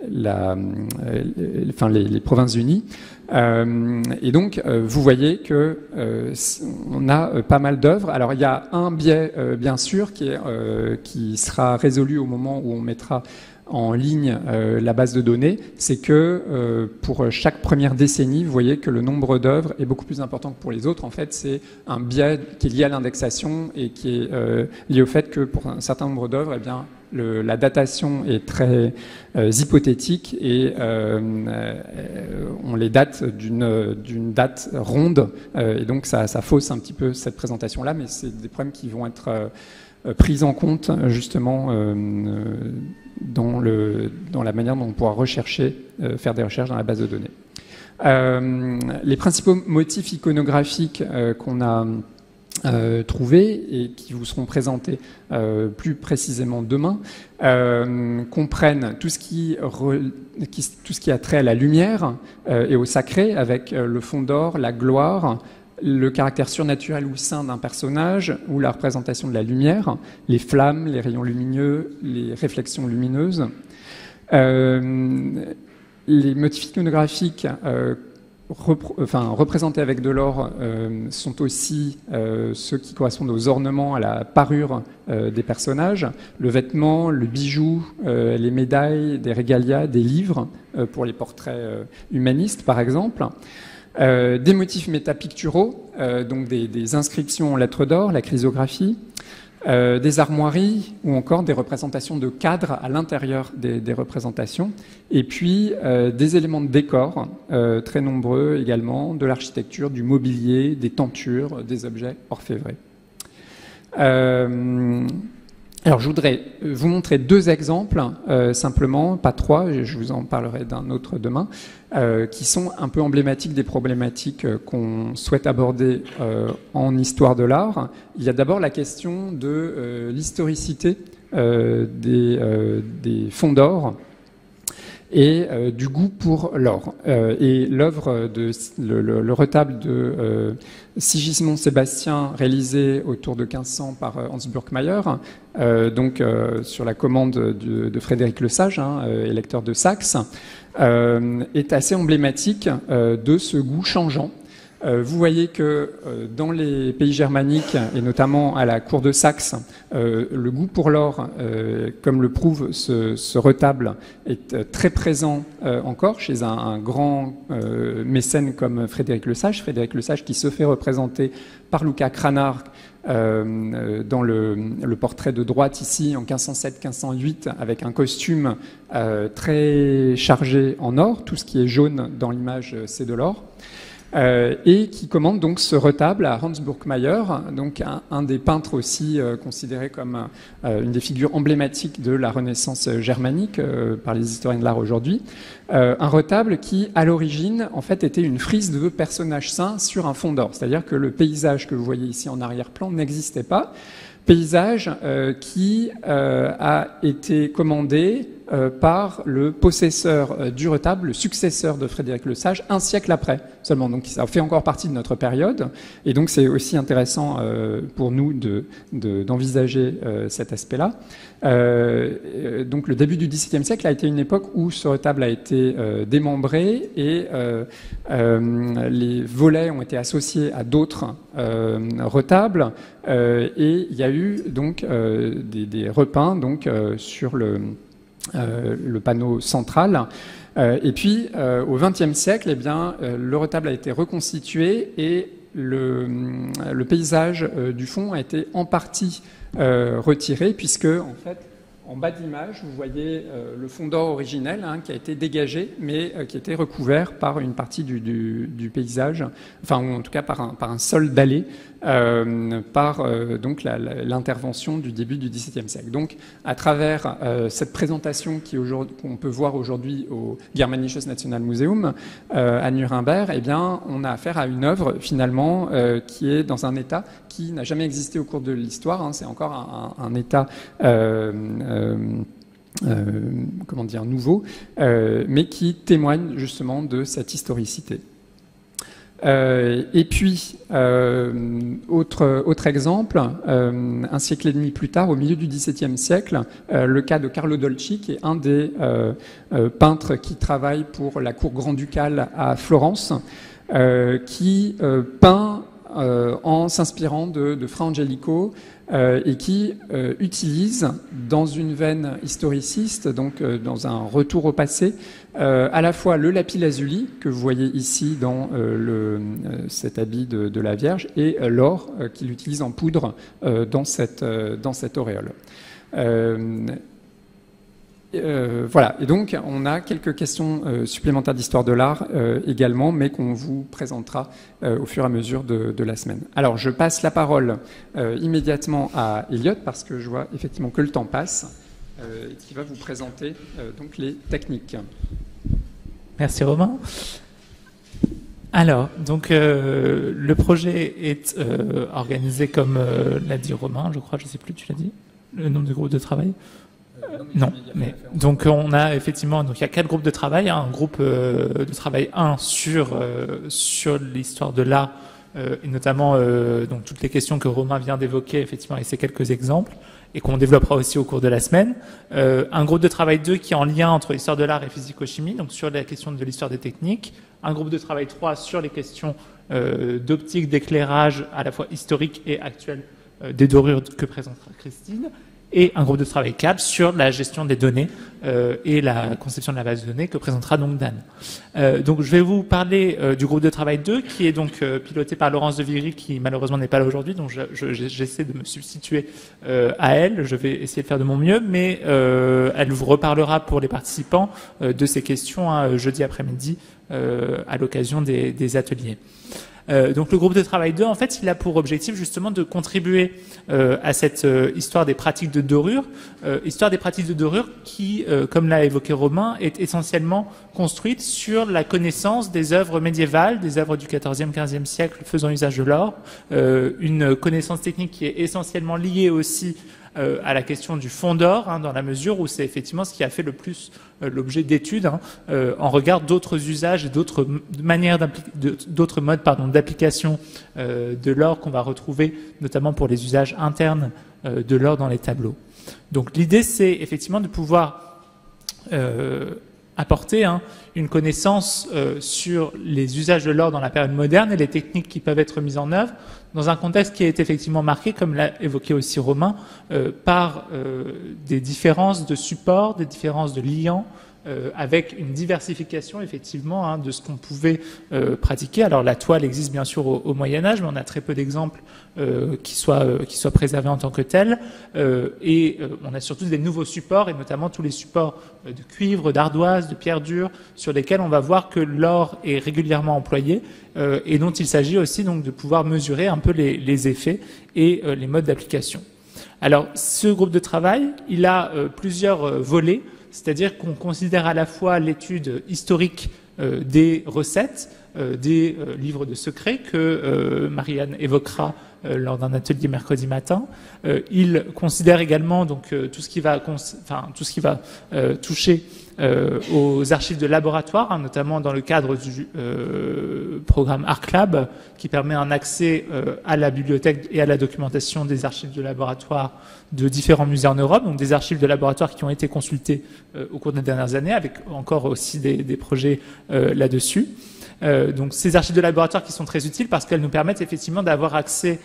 les Provinces-Unies. Et donc, vous voyez que on a pas mal d'œuvres. Alors, il y a un biais, bien sûr, qui sera résolu au moment où on mettra en ligne la base de données, c'est que pour chaque première décennie, vous voyez que le nombre d'œuvres est beaucoup plus important que pour les autres. En fait, c'est un biais qui est lié à l'indexation et qui est lié au fait que pour un certain nombre d'œuvres, eh bien, la datation est très hypothétique et on les date d'une date ronde et donc ça fausse un petit peu cette présentation-là, mais c'est des problèmes qui vont être pris en compte justement dans la manière dont on pourra faire des recherches dans la base de données. Les principaux motifs iconographiques qu'on a trouvés et qui vous seront présentés plus précisément demain comprennent tout ce qui a trait à la lumière et au sacré, avec le fond d'or, la gloire, le caractère surnaturel ou saint d'un personnage ou la représentation de la lumière, les flammes, les rayons lumineux, les réflexions lumineuses. Les motifs iconographiques représentés avec de l'or sont aussi ceux qui correspondent aux ornements, à la parure des personnages, le vêtement, le bijou, les médailles, des régalias, des livres pour les portraits humanistes par exemple. Des motifs métapicturaux, donc des inscriptions en lettres d'or, la chrysographie, des armoiries ou encore des représentations de cadres à l'intérieur des représentations, et puis des éléments de décor très nombreux également, de l'architecture, du mobilier, des tentures, des objets orfévrés. Alors je voudrais vous montrer 2 exemples, simplement, pas 3, je vous en parlerai d'un autre demain, qui sont un peu emblématiques des problématiques qu'on souhaite aborder en histoire de l'art. Il y a d'abord la question de l'historicité des fonds d'or et du goût pour l'or. Et l'œuvre le retable de Sigismond Sébastien, réalisé autour de 1500 par Hans Burgkmair, sur la commande de Frédéric Le Sage, électeur de Saxe, est assez emblématique de ce goût changeant. Vous voyez que dans les pays germaniques, et notamment à la cour de Saxe, le goût pour l'or, comme le prouve ce retable, est très présent encore chez un grand mécène comme Frédéric Le Sage. Frédéric Le Sage qui se fait représenter par Luca Cranach dans le portrait de droite ici en 1507-1508 avec un costume très chargé en or. Tout ce qui est jaune dans l'image, c'est de l'or. Et qui commande donc ce retable à Hans Burgkmair, donc un des peintres aussi considéré comme une des figures emblématiques de la Renaissance germanique par les historiens de l'art aujourd'hui. Un retable qui, à l'origine, en fait, était une frise de personnages saints sur un fond d'or. C'est-à-dire que le paysage que vous voyez ici en arrière-plan n'existait pas. Paysage qui a été commandé par le possesseur du retable, le successeur de Frédéric Le Sage, un siècle après seulement. Donc ça fait encore partie de notre période. Et donc c'est aussi intéressant pour nous d'envisager cet aspect-là. Donc le début du XVIIe siècle a été une époque où ce retable a été démembré et les volets ont été associés à d'autres retables. Et il y a eu donc des repeints donc, sur le panneau central. Et puis, au XXe siècle, eh bien, le retable a été reconstitué et le paysage du fond a été en partie retiré, puisque, en fait, en bas de l'image, vous voyez le fond d'or originel qui a été dégagé, mais qui était recouvert par une partie du paysage, enfin, ou en tout cas par un sol dallé, par donc l'intervention du début du XVIIe siècle. Donc, à travers cette présentation qu'on peut voir aujourd'hui au Germanisches Nationalmuseum à Nuremberg, eh bien, on a affaire à une œuvre finalement qui est dans un état qui n'a jamais existé au cours de l'histoire. C'est encore un état comment dire, nouveau, mais qui témoigne justement de cette historicité. Et puis, autre exemple, un siècle et demi plus tard, au milieu du XVIIe siècle, le cas de Carlo Dolci, qui est un des peintres qui travaille pour la cour grand-ducale à Florence, qui peint en s'inspirant de Fra Angelico et qui utilise dans une veine historiciste, donc dans un retour au passé, à la fois le lapis-lazuli que vous voyez ici dans cet habit de la Vierge et l'or qu'il utilise en poudre dans cette auréole. Voilà, et donc on a quelques questions supplémentaires d'histoire de l'art également, mais qu'on vous présentera au fur et à mesure de la semaine. Alors je passe la parole immédiatement à Elliot, parce que je vois effectivement que le temps passe, et qui va vous présenter donc les techniques. Merci Romain. Alors, donc le projet est organisé comme l'a dit Romain, je crois, je ne sais plus, tu l'as dit, le nombre de groupes de travail. Non, mais donc on a effectivement, donc il y a 4 groupes de travail, un groupe de travail 1 sur l'histoire de l'art et notamment donc toutes les questions que Romain vient d'évoquer, effectivement, et ces quelques exemples, et qu'on développera aussi au cours de la semaine. Un groupe de travail 2 qui est en lien entre l'histoire de l'art et physico-chimie, donc sur la question de l'histoire des techniques. Un groupe de travail 3 sur les questions d'optique, d'éclairage, à la fois historique et actuel des dorures que présentera Christine. Et un groupe de travail 4 sur la gestion des données et la conception de la base de données que présentera donc Dan. Donc je vais vous parler du groupe de travail 2 qui est donc piloté par Laurence de Viry qui malheureusement n'est pas là aujourd'hui, donc j'essaie de me substituer à elle. Je vais essayer de faire de mon mieux, mais elle vous reparlera pour les participants de ces questions jeudi après-midi à l'occasion des ateliers. Donc le groupe de travail 2, en fait, il a pour objectif justement de contribuer à cette histoire des pratiques de dorure, histoire des pratiques de dorure qui, comme l'a évoqué Romain, est essentiellement construite sur la connaissance des œuvres médiévales, des œuvres du XIVe, XVe siècle faisant usage de l'or, une connaissance technique qui est essentiellement liée aussi à la question du fond d'or, dans la mesure où c'est effectivement ce qui a fait le plus l'objet d'études en regard d'autres usages et d'autres manières d'autres modes d'application de l'or qu'on va retrouver notamment pour les usages internes de l'or dans les tableaux. Donc l'idée c'est effectivement de pouvoir apporter une connaissance sur les usages de l'or dans la période moderne et les techniques qui peuvent être mises en œuvre dans un contexte qui est effectivement marqué, comme l'a évoqué aussi Romain, par des différences de support, des différences de liants, avec une diversification effectivement de ce qu'on pouvait pratiquer. Alors la toile existe bien sûr au Moyen-Âge, mais on a très peu d'exemples qui soient préservés en tant que tels. Et on a surtout des nouveaux supports, et notamment tous les supports de cuivre, d'ardoise, de pierre dure, sur lesquels on va voir que l'or est régulièrement employé, et dont il s'agit aussi donc de pouvoir mesurer un peu les effets et les modes d'application. Alors ce groupe de travail, il a plusieurs volets. C'est-à-dire qu'on considère à la fois l'étude historique des recettes, des livres de secrets que Marianne évoquera lors d'un atelier mercredi matin. Il considère également donc tout ce qui va toucher aux archives de laboratoire, notamment dans le cadre du programme ArcLab, qui permet un accès à la bibliothèque et à la documentation des archives de laboratoire de différents musées en Europe, donc des archives de laboratoire qui ont été consultées au cours des dernières années, avec encore aussi des projets là-dessus. Donc ces archives de laboratoire qui sont très utiles parce qu'elles nous permettent effectivement d'avoir accès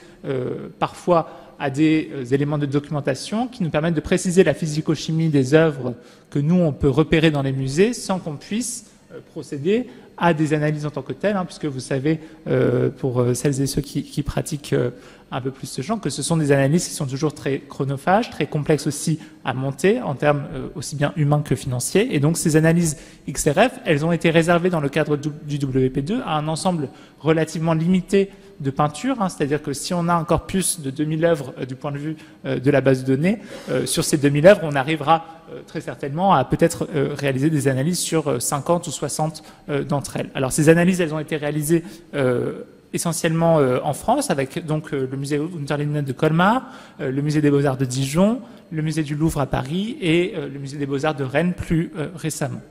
parfois à des éléments de documentation qui nous permettent de préciser la physico-chimie des œuvres que nous on peut repérer dans les musées sans qu'on puisse procéder à des analyses en tant que telles, puisque vous savez, pour celles et ceux qui pratiquent un peu plus ce genre, que ce sont des analyses qui sont toujours très chronophages, très complexes aussi à monter en termes aussi bien humains que financiers. Et donc ces analyses XRF, elles ont été réservées dans le cadre du WP2 à un ensemble relativement limité de peintures, c'est-à-dire que si on a un corpus de 2000 œuvres du point de vue de la base de données, sur ces 2000 œuvres, on arrivera très certainement à peut-être réaliser des analyses sur 50 ou 60 d'entre elles. Alors ces analyses, elles ont été réalisées essentiellement en France, avec donc le musée Unterlinden de Colmar, le musée des Beaux-Arts de Dijon, le musée du Louvre à Paris et le musée des Beaux-Arts de Rennes plus récemment.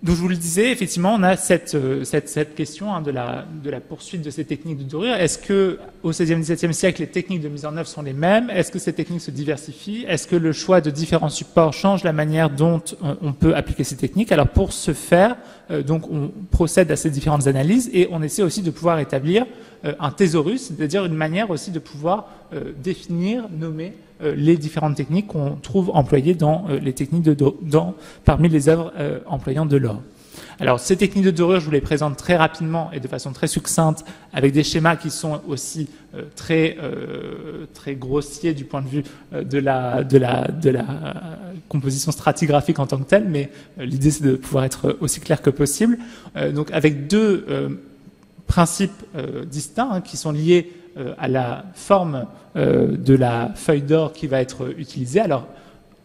Donc je vous le disais, effectivement, on a cette question de la poursuite de ces techniques de dorure. Est-ce que au XVIe, XVIIe siècle, les techniques de mise en œuvre sont les mêmes? Est-ce que ces techniques se diversifient? Est-ce que le choix de différents supports change la manière dont on peut appliquer ces techniques? Alors pour ce faire, donc on procède à ces différentes analyses et on essaie aussi de pouvoir établir un thésaurus, c'est-à-dire une manière aussi de pouvoir définir, nommer les différentes techniques qu'on trouve employées dans les techniques parmi les œuvres employant de l'or. Alors ces techniques de dorure, je vous les présente très rapidement et de façon très succincte, avec des schémas qui sont aussi très grossiers du point de vue de la composition stratigraphique en tant que telle, mais l'idée c'est de pouvoir être aussi clair que possible. Donc avec deux principes distincts qui sont liés à la forme de la feuille d'or qui va être utilisée. Alors,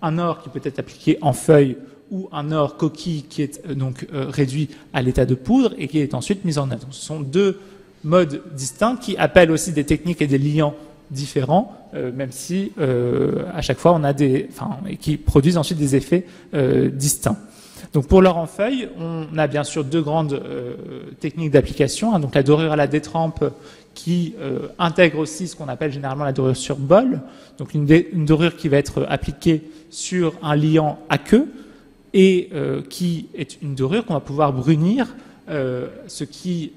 un or qui peut être appliqué en feuille ou un or coquille qui est donc réduit à l'état de poudre et qui est ensuite mis en œuvre. Donc, ce sont deux modes distincts qui appellent aussi des techniques et des liants différents, même si à chaque fois on a et qui produisent ensuite des effets distincts. Donc pour l'or en feuille, on a bien sûr deux grandes techniques d'application, hein, donc la dorure à la détrempe qui intègre aussi ce qu'on appelle généralement la dorure sur bol, donc une dorure qui va être appliquée sur un liant aqueux et qui est une dorure qu'on va pouvoir brunir, ce qui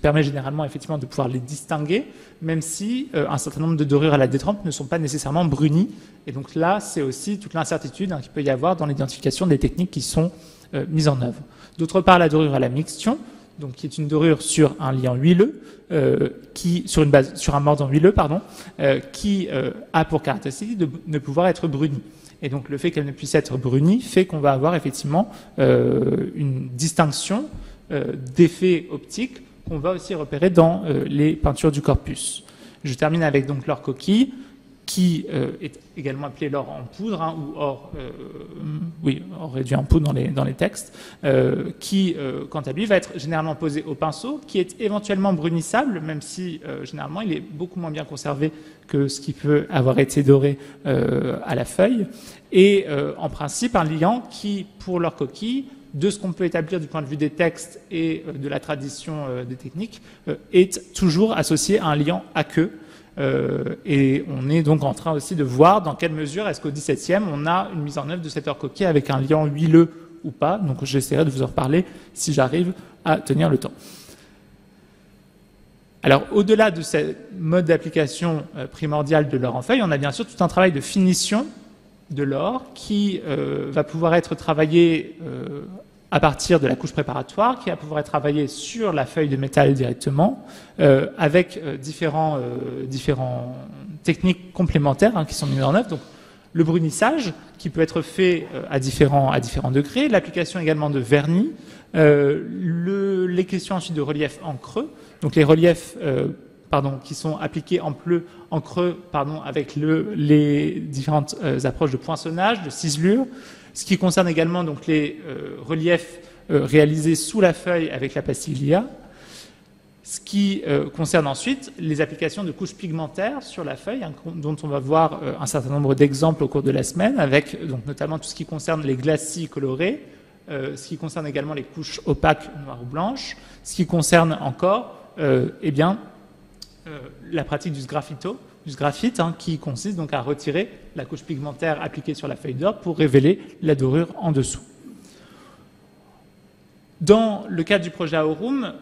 permet généralement effectivement de pouvoir les distinguer, même si un certain nombre de dorures à la détrempe ne sont pas nécessairement brunies. Et donc là, c'est aussi toute l'incertitude qu'il peut y avoir dans l'identification des techniques qui sont mises en œuvre. D'autre part, la dorure à la mixtion, donc qui est une dorure sur un liant huileux, sur un mordant huileux, qui a pour caractéristique de ne pouvoir être brunie. Et donc le fait qu'elle ne puisse être brunie fait qu'on va avoir effectivement une distinction d'effets optiques qu'on va aussi repérer dans les peintures du corpus. Je termine avec donc l'or coquille, qui est également appelé l'or en poudre, hein, ou or réduit en poudre dans les textes, qui, quant à lui, va être généralement posé au pinceau, qui est éventuellement brunissable, même si généralement il est beaucoup moins bien conservé que ce qui peut avoir été doré à la feuille, et en principe un liant qui, pour l'or coquille, de ce qu'on peut établir du point de vue des textes et de la tradition des techniques, est toujours associé à un liant aqueux. Et on est donc en train aussi de voir dans quelle mesure est-ce qu'au XVIIe on a une mise en œuvre de cet or coquille avec un liant huileux ou pas. Donc j'essaierai de vous en reparler si j'arrive à tenir le temps. Alors au-delà de ce mode d'application primordial de l'or en feuille, on a bien sûr tout un travail de finition de l'or qui va pouvoir être travaillé à partir de la couche préparatoire, qui va pouvoir être travaillé sur la feuille de métal directement, avec différentes techniques complémentaires qui sont mises en œuvre. Donc, le brunissage, qui peut être fait à différents degrés, l'application également de vernis, les questions ensuite de relief en creux, donc les reliefs qui sont appliqués en creux avec les différentes approches de poinçonnage, de ciselure, ce qui concerne également donc les reliefs réalisés sous la feuille avec la pastiglia, ce qui concerne ensuite les applications de couches pigmentaires sur la feuille, dont on va voir un certain nombre d'exemples au cours de la semaine, avec donc notamment tout ce qui concerne les glacis colorés, ce qui concerne également les couches opaques noires ou blanches, ce qui concerne encore la pratique du sgraphite, qui consiste donc à retirer la couche pigmentaire appliquée sur la feuille d'or pour révéler la dorure en dessous. Dans le cadre du projet Aurum,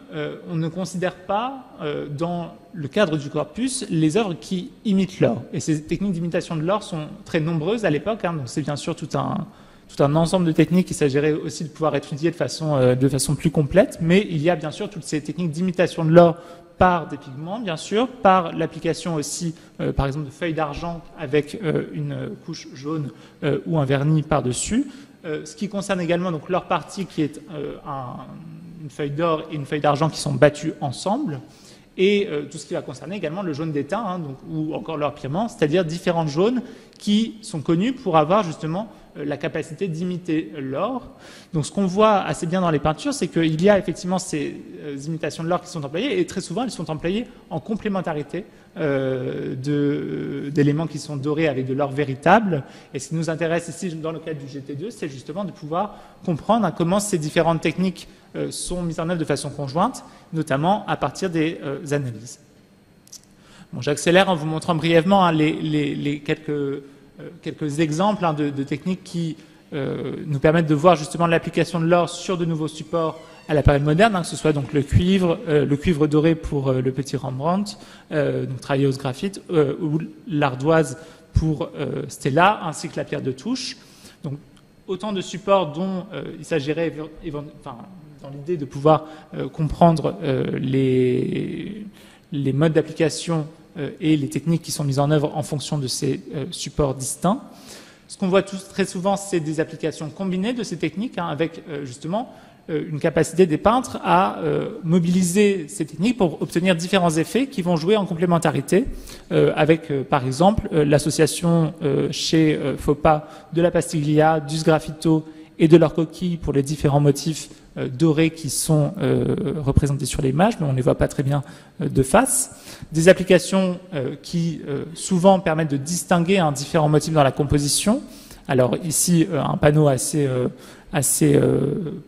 on ne considère pas, dans le cadre du corpus, les œuvres qui imitent l'or. Et ces techniques d'imitation de l'or sont très nombreuses à l'époque, donc c'est bien sûr tout un ensemble de techniques qu'il s'agirait aussi de pouvoir étudier de façon plus complète, mais il y a bien sûr toutes ces techniques d'imitation de l'or par des pigments, bien sûr, par l'application aussi, par exemple, de feuilles d'argent avec une couche jaune ou un vernis par-dessus. Ce qui concerne également donc l'or parti, qui est une feuille d'or et une feuille d'argent qui sont battues ensemble, et tout ce qui va concerner également le jaune d'étain, ou encore l'or purement, c'est-à-dire différents jaunes qui sont connus pour avoir justement la capacité d'imiter l'or. Donc ce qu'on voit assez bien dans les peintures, c'est qu'il y a effectivement ces imitations de l'or qui sont employées, et très souvent elles sont employées en complémentarité d'éléments qui sont dorés avec de l'or véritable. Et ce qui nous intéresse ici dans le cadre du GT2, c'est justement de pouvoir comprendre comment ces différentes techniques sont mises en œuvre de façon conjointe, notamment à partir des analyses. Bon, j'accélère en vous montrant brièvement les quelques exemples de techniques qui nous permettent de voir justement l'application de l'or sur de nouveaux supports à la période moderne, que ce soit donc le cuivre doré pour le petit Rembrandt, donc travaillé au graphite, ou l'ardoise pour Stella, ainsi que la pierre de touche. Donc autant de supports dont il s'agirait, dans l'idée de pouvoir comprendre les modes d'application et les techniques qui sont mises en œuvre en fonction de ces supports distincts. Ce qu'on voit très souvent, c'est des applications combinées de ces techniques, avec justement une capacité des peintres à mobiliser ces techniques pour obtenir différents effets qui vont jouer en complémentarité, avec par exemple l'association chez Faupas de la pastiglia, du sgraffito et de leur coquille pour les différents motifs dorés qui sont représentés sur l'image, mais on ne les voit pas très bien de face. Des applications qui souvent permettent de distinguer différents motifs dans la composition, Alors ici, un panneau assez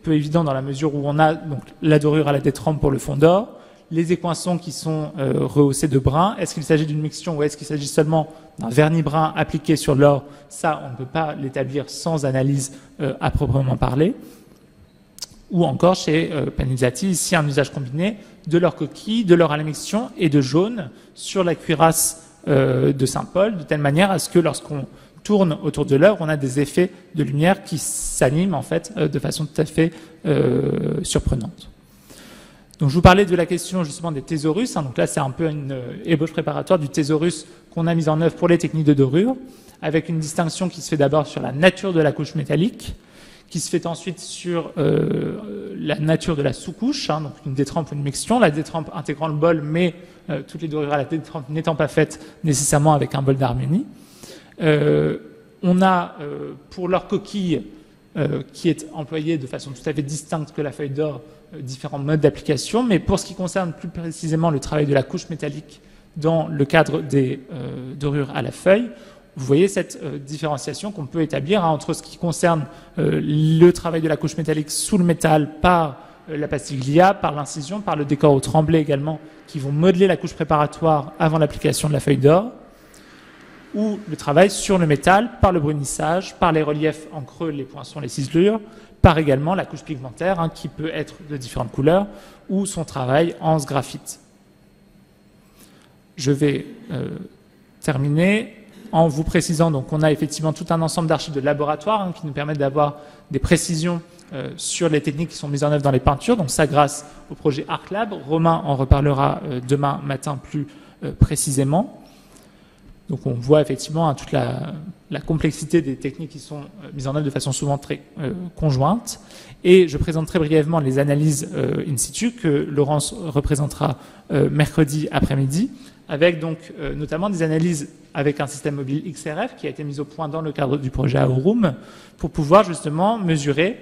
peu évident dans la mesure où on a donc la dorure à la détrempe pour le fond d'or, les écoinçons qui sont rehaussés de brun. Est-ce qu'il s'agit d'une mixtion ou est-ce qu'il s'agit seulement d'un vernis brun appliqué sur l'or? Ça, on ne peut pas l'établir sans analyse à proprement parler. Ou encore chez Panizziati, ici un usage combiné de l'or coquille, de l'or à la mixtion et de jaune sur la cuirasse de Saint-Paul, de telle manière à ce que lorsqu'on tourne autour de l'œuvre, on a des effets de lumière qui s'animent en fait de façon tout à fait surprenante. Donc je vous parlais de la question justement des thésaurus. Donc là, c'est un peu une ébauche préparatoire du thésaurus qu'on a mis en œuvre pour les techniques de dorure, avec une distinction qui se fait d'abord sur la nature de la couche métallique, qui se fait ensuite sur la nature de la sous-couche, donc une détrempe ou une mixtion, la détrempe intégrant le bol, mais toutes les dorures à la détrempe n'étant pas faites nécessairement avec un bol d'harmonie. On a pour leur coquille, qui est employée de façon tout à fait distincte que la feuille d'or, différents modes d'application, mais pour ce qui concerne plus précisément le travail de la couche métallique dans le cadre des dorures à la feuille, vous voyez cette différenciation qu'on peut établir entre ce qui concerne le travail de la couche métallique sous le métal par la pastiglia, par l'incision, par le décor au tremblé également, qui vont modeler la couche préparatoire avant l'application de la feuille d'or, ou le travail sur le métal par le brunissage, par les reliefs en creux, les poinçons, les ciselures, par également la couche pigmentaire, qui peut être de différentes couleurs, ou son travail en graphite. Je vais terminer en vous précisant donc qu'on a effectivement tout un ensemble d'archives de laboratoire qui nous permettent d'avoir des précisions sur les techniques qui sont mises en œuvre dans les peintures. Donc ça grâce au projet ArcLab. Romain en reparlera demain matin plus précisément. Donc on voit effectivement toute la complexité des techniques qui sont mises en œuvre de façon souvent très conjointe. Et je présente très brièvement les analyses in situ que Laurence représentera mercredi après-midi, avec donc notamment des analyses avec un système mobile XRF qui a été mis au point dans le cadre du projet Aurum pour pouvoir justement mesurer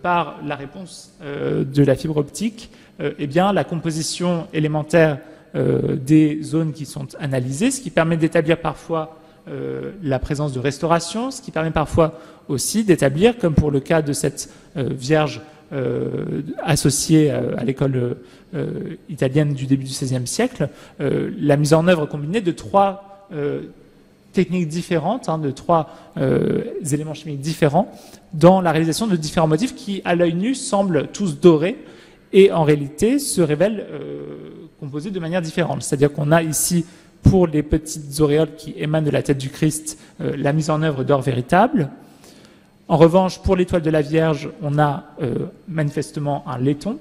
par la réponse de la fibre optique eh bien, la composition élémentaire des zones qui sont analysées, ce qui permet d'établir parfois la présence de restauration, ce qui permet parfois aussi d'établir, comme pour le cas de cette Vierge associée à l'école italienne du début du XVIe siècle, la mise en œuvre combinée de trois techniques différentes, de trois éléments chimiques différents, dans la réalisation de différents motifs qui, à l'œil nu, semblent tous dorés et en réalité se révèlent composés de manière différente. C'est-à-dire qu'on a ici, pour les petites auréoles qui émanent de la tête du Christ, la mise en œuvre d'or véritable. En revanche, pour l'étoile de la Vierge, on a manifestement un laiton,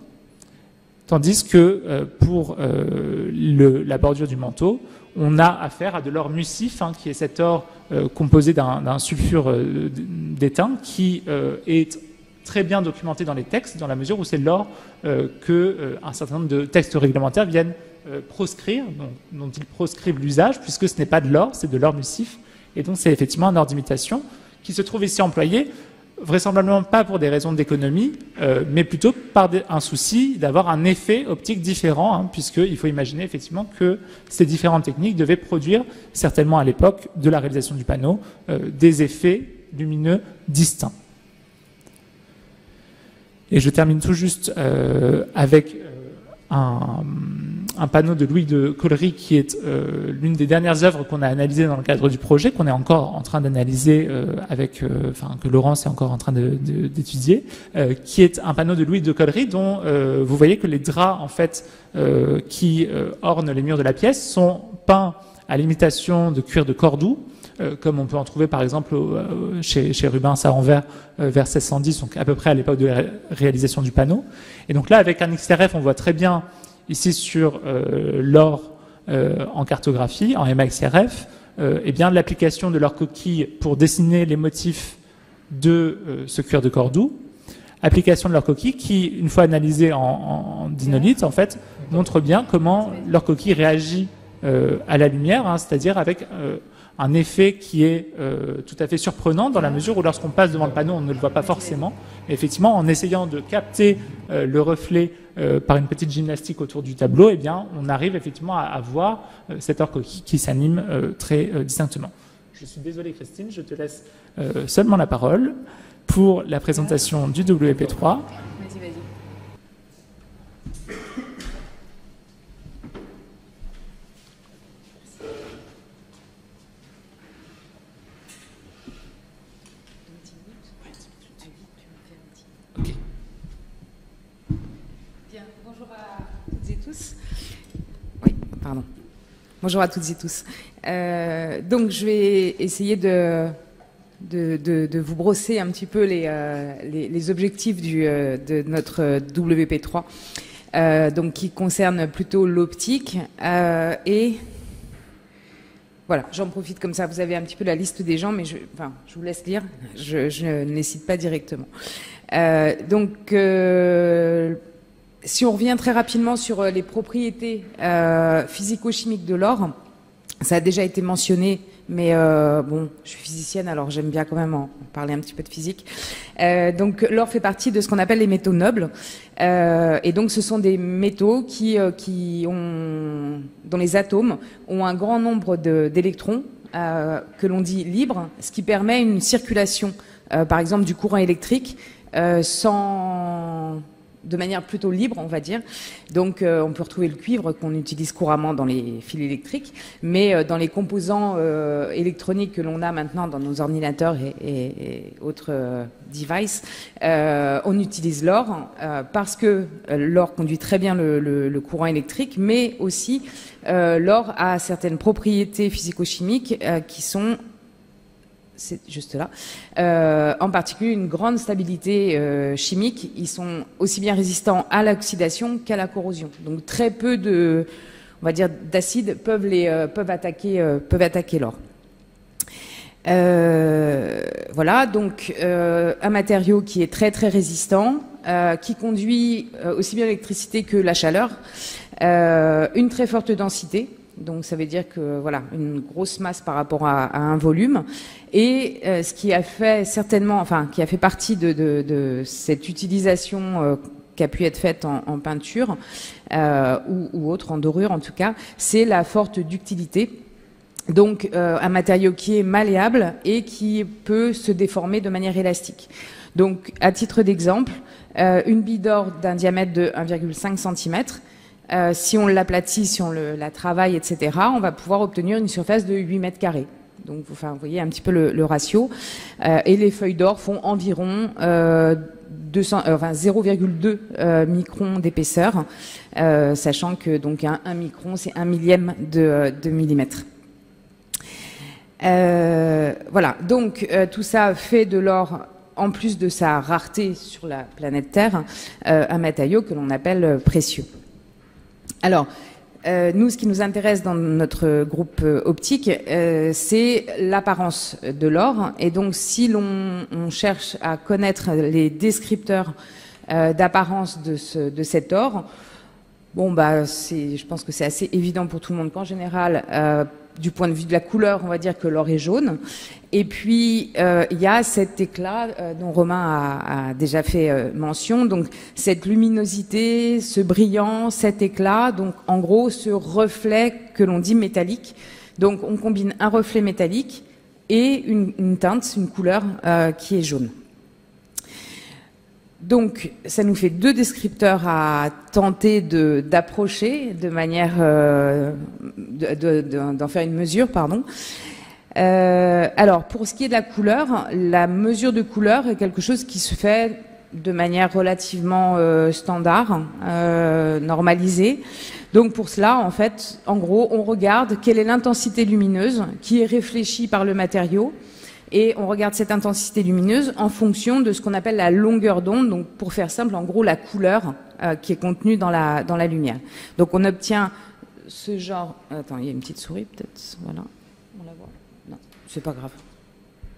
tandis que pour la bordure du manteau, on a affaire à de l'or mucif, qui est cet or composé d'un sulfure d'étain qui est très bien documenté dans les textes, dans la mesure où c'est l'or qu'un certain nombre de textes réglementaires viennent proscrire, dont ils proscrivent l'usage, puisque ce n'est pas de l'or, c'est de l'or mucif, et donc c'est effectivement un or d'imitation qui se trouve ici employé, vraisemblablement pas pour des raisons d'économie, mais plutôt par un souci d'avoir un effet optique différent, puisqu'il faut imaginer effectivement que ces différentes techniques devaient produire, certainement à l'époque de la réalisation du panneau, des effets lumineux distincts. Et je termine tout juste avec un panneau de Louis de Collery qui est l'une des dernières œuvres qu'on a analysées dans le cadre du projet, qu'on est encore en train d'analyser que Laurence est encore en train d'étudier, qui est un panneau de Louis de Collery dont vous voyez que les draps en fait qui ornent les murs de la pièce sont peints à l'imitation de cuir de Cordoue, comme on peut en trouver par exemple chez Rubens à Anvers vers 1610, donc à peu près à l'époque de la réalisation du panneau. Et donc là, avec un XRF, on voit très bien ici sur l'or en cartographie, en MXRF, eh bien l'application de leur coquille pour dessiner les motifs de ce cuir de Cordoue, application de leur coquille qui, une fois analysée en dinolite, en fait, montre bien comment leur coquille réagit à la lumière, c'est-à-dire avec un effet qui est tout à fait surprenant dans la mesure où lorsqu'on passe devant le panneau, on ne le voit pas forcément. Et effectivement, en essayant de capter le reflet par une petite gymnastique autour du tableau, eh bien, on arrive effectivement à voir cet or coquille qui s'anime très distinctement. Je suis désolé Christine, je te laisse seulement la parole pour la présentation du WP3. Vas-y, vas-y. Okay. Bien, bonjour à toutes et tous. Oui, pardon. Bonjour à toutes et tous. Donc, je vais essayer de vous brosser un petit peu les objectifs de notre WP3, donc qui concerne plutôt l'optique et voilà, j'en profite comme ça, vous avez un petit peu la liste des gens, mais je vous laisse lire, je ne les cite pas directement. Si on revient très rapidement sur les propriétés physico-chimiques de l'or, ça a déjà été mentionné, mais bon, je suis physicienne, alors j'aime bien quand même en parler un petit peu de physique. Donc l'or fait partie de ce qu'on appelle les métaux nobles, et donc ce sont des métaux dont les atomes ont un grand nombre d'électrons que l'on dit libres, ce qui permet une circulation, par exemple du courant électrique, de manière plutôt libre, on va dire. Donc, on peut retrouver le cuivre qu'on utilise couramment dans les fils électriques, mais dans les composants électroniques que l'on a maintenant dans nos ordinateurs et autres devices, on utilise l'or parce que l'or conduit très bien le courant électrique, mais aussi l'or a certaines propriétés physico-chimiques qui sont, c'est juste là, en particulier une grande stabilité chimique. Ils sont aussi bien résistants à l'oxydation qu'à la corrosion. Donc très peu on va dire, d'acides peuvent attaquer l'or. Voilà, donc un matériau qui est très très résistant, qui conduit aussi bien l'électricité que la chaleur, une très forte densité. Donc ça veut dire que voilà, une grosse masse par rapport à un volume, et ce qui a fait qui a fait partie de cette utilisation qui a pu être faite en peinture ou autre, en dorure en tout cas, c'est la forte ductilité. Donc un matériau qui est malléable et qui peut se déformer de manière élastique. Donc à titre d'exemple, une bille d'or d'un diamètre de 1,5 cm, si on l'aplatit, si on la travaille, etc., on va pouvoir obtenir une surface de 8 mètres carrés. Donc, vous voyez un petit peu le ratio. Et les feuilles d'or font environ 0,2 microns d'épaisseur, sachant que donc un micron, c'est 1 millième de millimètre. Voilà. Donc, tout ça fait de l'or, en plus de sa rareté sur la planète Terre, un matériau que l'on appelle précieux. Alors, nous, ce qui nous intéresse dans notre groupe optique, c'est l'apparence de l'or. Et donc, si l'on cherche à connaître les descripteurs d'apparence de cet or, bon, je pense que c'est assez évident pour tout le monde qu'en général, du point de vue de la couleur, on va dire que l'or est jaune. Et puis, il y a cet éclat dont Romain a déjà fait mention. Donc, cette luminosité, ce brillant, cet éclat, donc en gros, ce reflet que l'on dit métallique. Donc, on combine un reflet métallique et une teinte, une couleur qui est jaune. Donc, ça nous fait deux descripteurs à tenter d'approcher de manière d'en faire une mesure, pardon. Alors, pour ce qui est de la couleur, la mesure de couleur est quelque chose qui se fait de manière relativement standard, normalisée. Donc, pour cela, en fait, en gros, on regarde quelle est l'intensité lumineuse qui est réfléchie par le matériau. Et on regarde cette intensité lumineuse en fonction de ce qu'on appelle la longueur d'onde. Donc, pour faire simple, en gros, la couleur qui est contenue dans la lumière. Donc, on obtient ce genre... Attends, il y a une petite souris, peut-être. Voilà. On la voit? Non, c'est pas grave.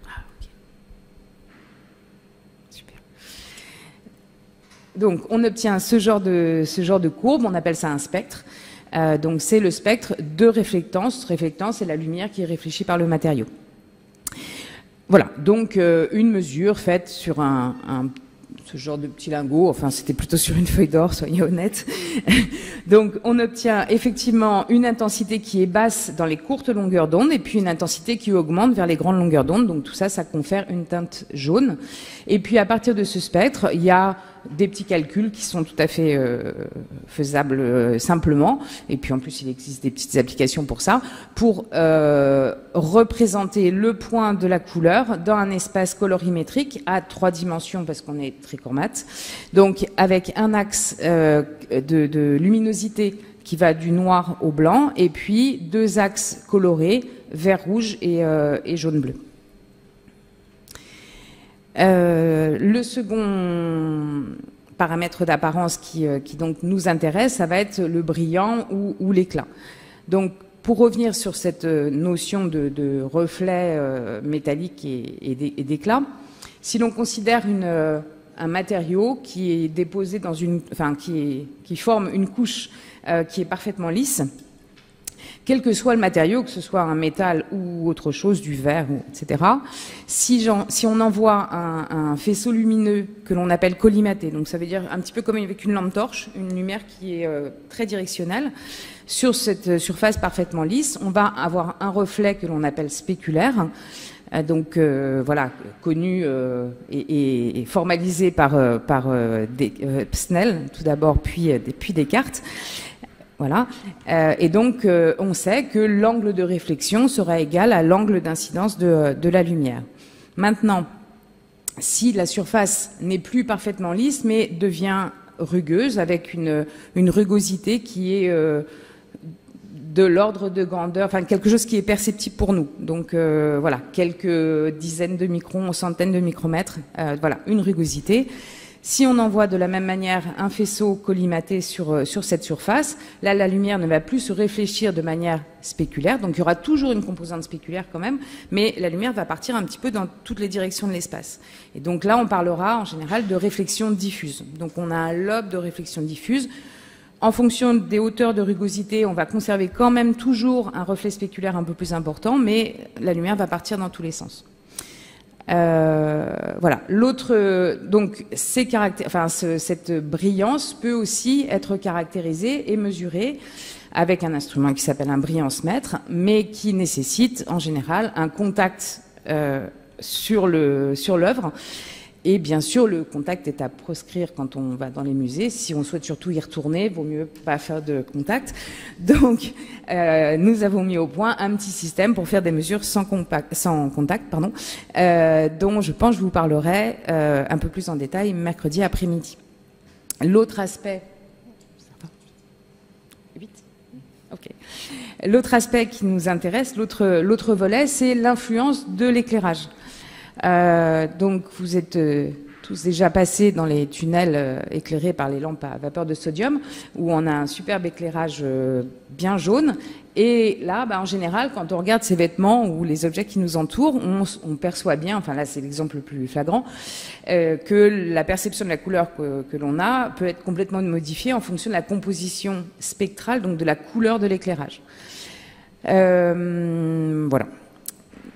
Ah, ok. Super. Donc, on obtient ce genre de courbe. On appelle ça un spectre. Donc, c'est le spectre de réflectance. Réflectance, c'est la lumière qui est réfléchie par le matériau. Voilà, donc une mesure faite sur ce genre de petits lingots. Enfin, c'était plutôt sur une feuille d'or, soyez honnêtes. Donc, on obtient effectivement une intensité qui est basse dans les courtes longueurs d'onde et puis une intensité qui augmente vers les grandes longueurs d'onde. Donc, tout ça, ça confère une teinte jaune. Et puis, à partir de ce spectre, il y a des petits calculs qui sont tout à fait faisables simplement. Et puis, en plus, il existe des petites applications pour ça, pour représenter le point de la couleur dans un espace colorimétrique à 3 dimensions, parce qu'on est trichromat. Donc, avec un axe de luminosité qui va du noir au blanc, et puis 2 axes colorés, vert, rouge et jaune-bleu. Le second paramètre d'apparence qui donc nous intéresse, ça va être le brillant ou l'éclat. Donc, pour revenir sur cette notion de reflet métallique et d'éclat, si l'on considère un matériau qui est déposé dans qui forme une couche qui est parfaitement lisse, quel que soit le matériau, que ce soit un métal ou autre chose, du verre, etc., si on envoie un faisceau lumineux que l'on appelle collimaté, donc ça veut dire un petit peu comme avec une lampe torche, une lumière qui est très directionnelle, sur cette surface parfaitement lisse, on va avoir un reflet que l'on appelle spéculaire, donc voilà, connu et formalisé par Snell tout d'abord, puis Descartes. Voilà. Et donc, on sait que l'angle de réflexion sera égal à l'angle d'incidence de la lumière. Maintenant, si la surface n'est plus parfaitement lisse, mais devient rugueuse, avec une rugosité qui est de l'ordre de grandeur, enfin quelque chose qui est perceptible pour nous. Donc voilà, quelques dizaines de microns, centaines de micromètres, voilà, une rugosité. Si on envoie de la même manière un faisceau collimaté sur cette surface, là, la lumière ne va plus se réfléchir de manière spéculaire, donc il y aura toujours une composante spéculaire quand même, mais la lumière va partir un petit peu dans toutes les directions de l'espace. Et donc là, on parlera en général de réflexion diffuse. Donc on a un lobe de réflexion diffuse. En fonction des hauteurs de rugosité, on va conserver quand même toujours un reflet spéculaire un peu plus important, mais la lumière va partir dans tous les sens. Voilà. L'autre, donc, cette brillance peut aussi être caractérisée et mesurée avec un instrument qui s'appelle un brillance-mètre, mais qui nécessite en général un contact sur l'œuvre. Et bien sûr, le contact est à proscrire quand on va dans les musées. Si on souhaite surtout y retourner, vaut mieux pas faire de contact. Donc, nous avons mis au point un petit système pour faire des mesures sans contact, dont je pense que je vous parlerai un peu plus en détail mercredi après-midi. L'autre aspect... Okay. L'autre aspect qui nous intéresse, l'autre volet, c'est l'influence de l'éclairage. Donc vous êtes tous déjà passés dans les tunnels éclairés par les lampes à vapeur de sodium, où on a un superbe éclairage bien jaune. Et là, en général, quand on regarde ces vêtements ou les objets qui nous entourent, on perçoit bien, enfin là c'est l'exemple le plus flagrant, que la perception de la couleur que l'on a peut être complètement modifiée en fonction de la composition spectrale, donc de la couleur de l'éclairage. Voilà.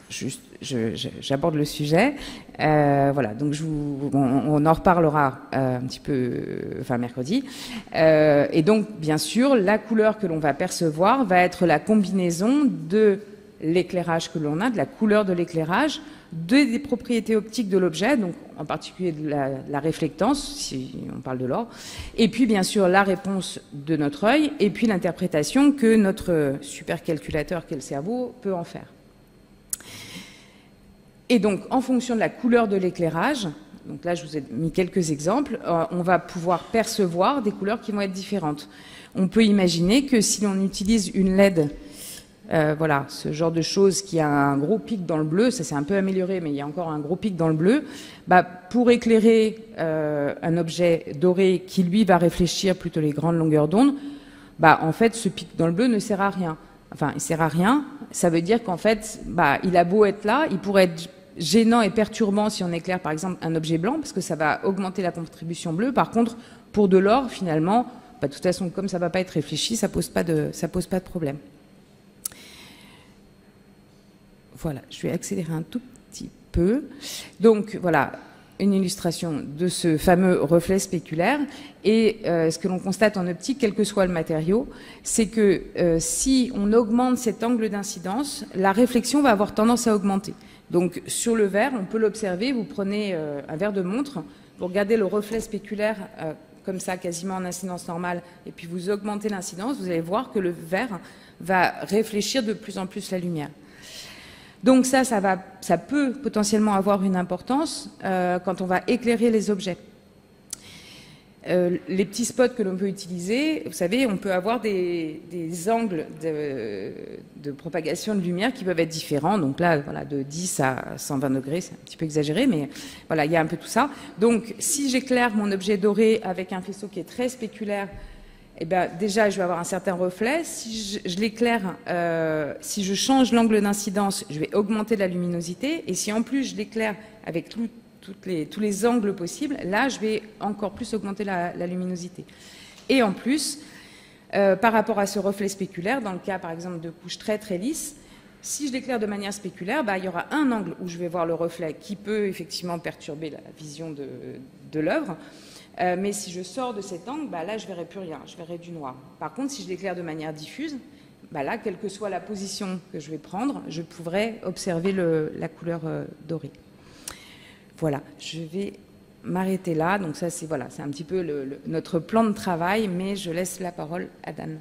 Juste, j'aborde le sujet. Voilà, donc on en reparlera un petit peu, mercredi. Et donc, bien sûr, la couleur que l'on va percevoir va être la combinaison de l'éclairage que l'on a, de la couleur de l'éclairage, des propriétés optiques de l'objet, donc en particulier de la réflectance, si on parle de l'or, et puis bien sûr la réponse de notre œil, et puis l'interprétation que notre supercalculateur qu'est le cerveau peut en faire. Et donc, en fonction de la couleur de l'éclairage, donc là je vous ai mis quelques exemples, on va pouvoir percevoir des couleurs qui vont être différentes. On peut imaginer que si l'on utilise une LED, voilà, ce genre de choses qui a un gros pic dans le bleu, ça s'est un peu amélioré, mais il y a encore un gros pic dans le bleu, pour éclairer un objet doré qui lui va réfléchir plutôt les grandes longueurs d'onde, en fait ce pic dans le bleu ne sert à rien. Enfin, il sert à rien, ça veut dire qu'en fait, il a beau être là, il pourrait être gênant et perturbant si on éclaire par exemple un objet blanc, parce que ça va augmenter la contribution bleue. Par contre, pour de l'or, finalement, de toute façon, comme ça ne va pas être réfléchi, ça pose pas de problème. Voilà, je vais accélérer un tout petit peu. Donc voilà, une illustration de ce fameux reflet spéculaire. Et ce que l'on constate en optique, quel que soit le matériau, c'est que si on augmente cet angle d'incidence, la réflexion va avoir tendance à augmenter. Donc sur le verre, on peut l'observer, vous prenez un verre de montre, vous regardez le reflet spéculaire comme ça, quasiment en incidence normale, et puis vous augmentez l'incidence, vous allez voir que le verre va réfléchir de plus en plus la lumière. Donc ça peut potentiellement avoir une importance quand on va éclairer les objets. Les petits spots que l'on peut utiliser, vous savez, on peut avoir des angles de propagation de lumière qui peuvent être différents. Donc là, voilà, de 10 à 120 degrés, c'est un petit peu exagéré, mais voilà, il y a un peu tout ça. Donc si j'éclaire mon objet doré avec un faisceau qui est très spéculaire, eh ben, déjà, je vais avoir un certain reflet. Si je l'éclaire, si je change l'angle d'incidence, je vais augmenter la luminosité. Et si en plus je l'éclaire avec tous les angles possibles, là, je vais encore plus augmenter la luminosité. Et en plus, par rapport à ce reflet spéculaire, dans le cas, par exemple, de couches très très lisses, si je l'éclaire de manière spéculaire, bah, il y aura un angle où je vais voir le reflet qui peut effectivement perturber la vision de l'œuvre. Mais si je sors de cet angle, bah là, je ne verrai plus rien, je verrai du noir. Par contre, si je l'éclaire de manière diffuse, bah là, quelle que soit la position que je vais prendre, je pourrai observer la couleur dorée. Voilà, je vais m'arrêter là. Donc ça, c'est voilà, c'est un petit peu notre plan de travail, mais je laisse la parole à Dan.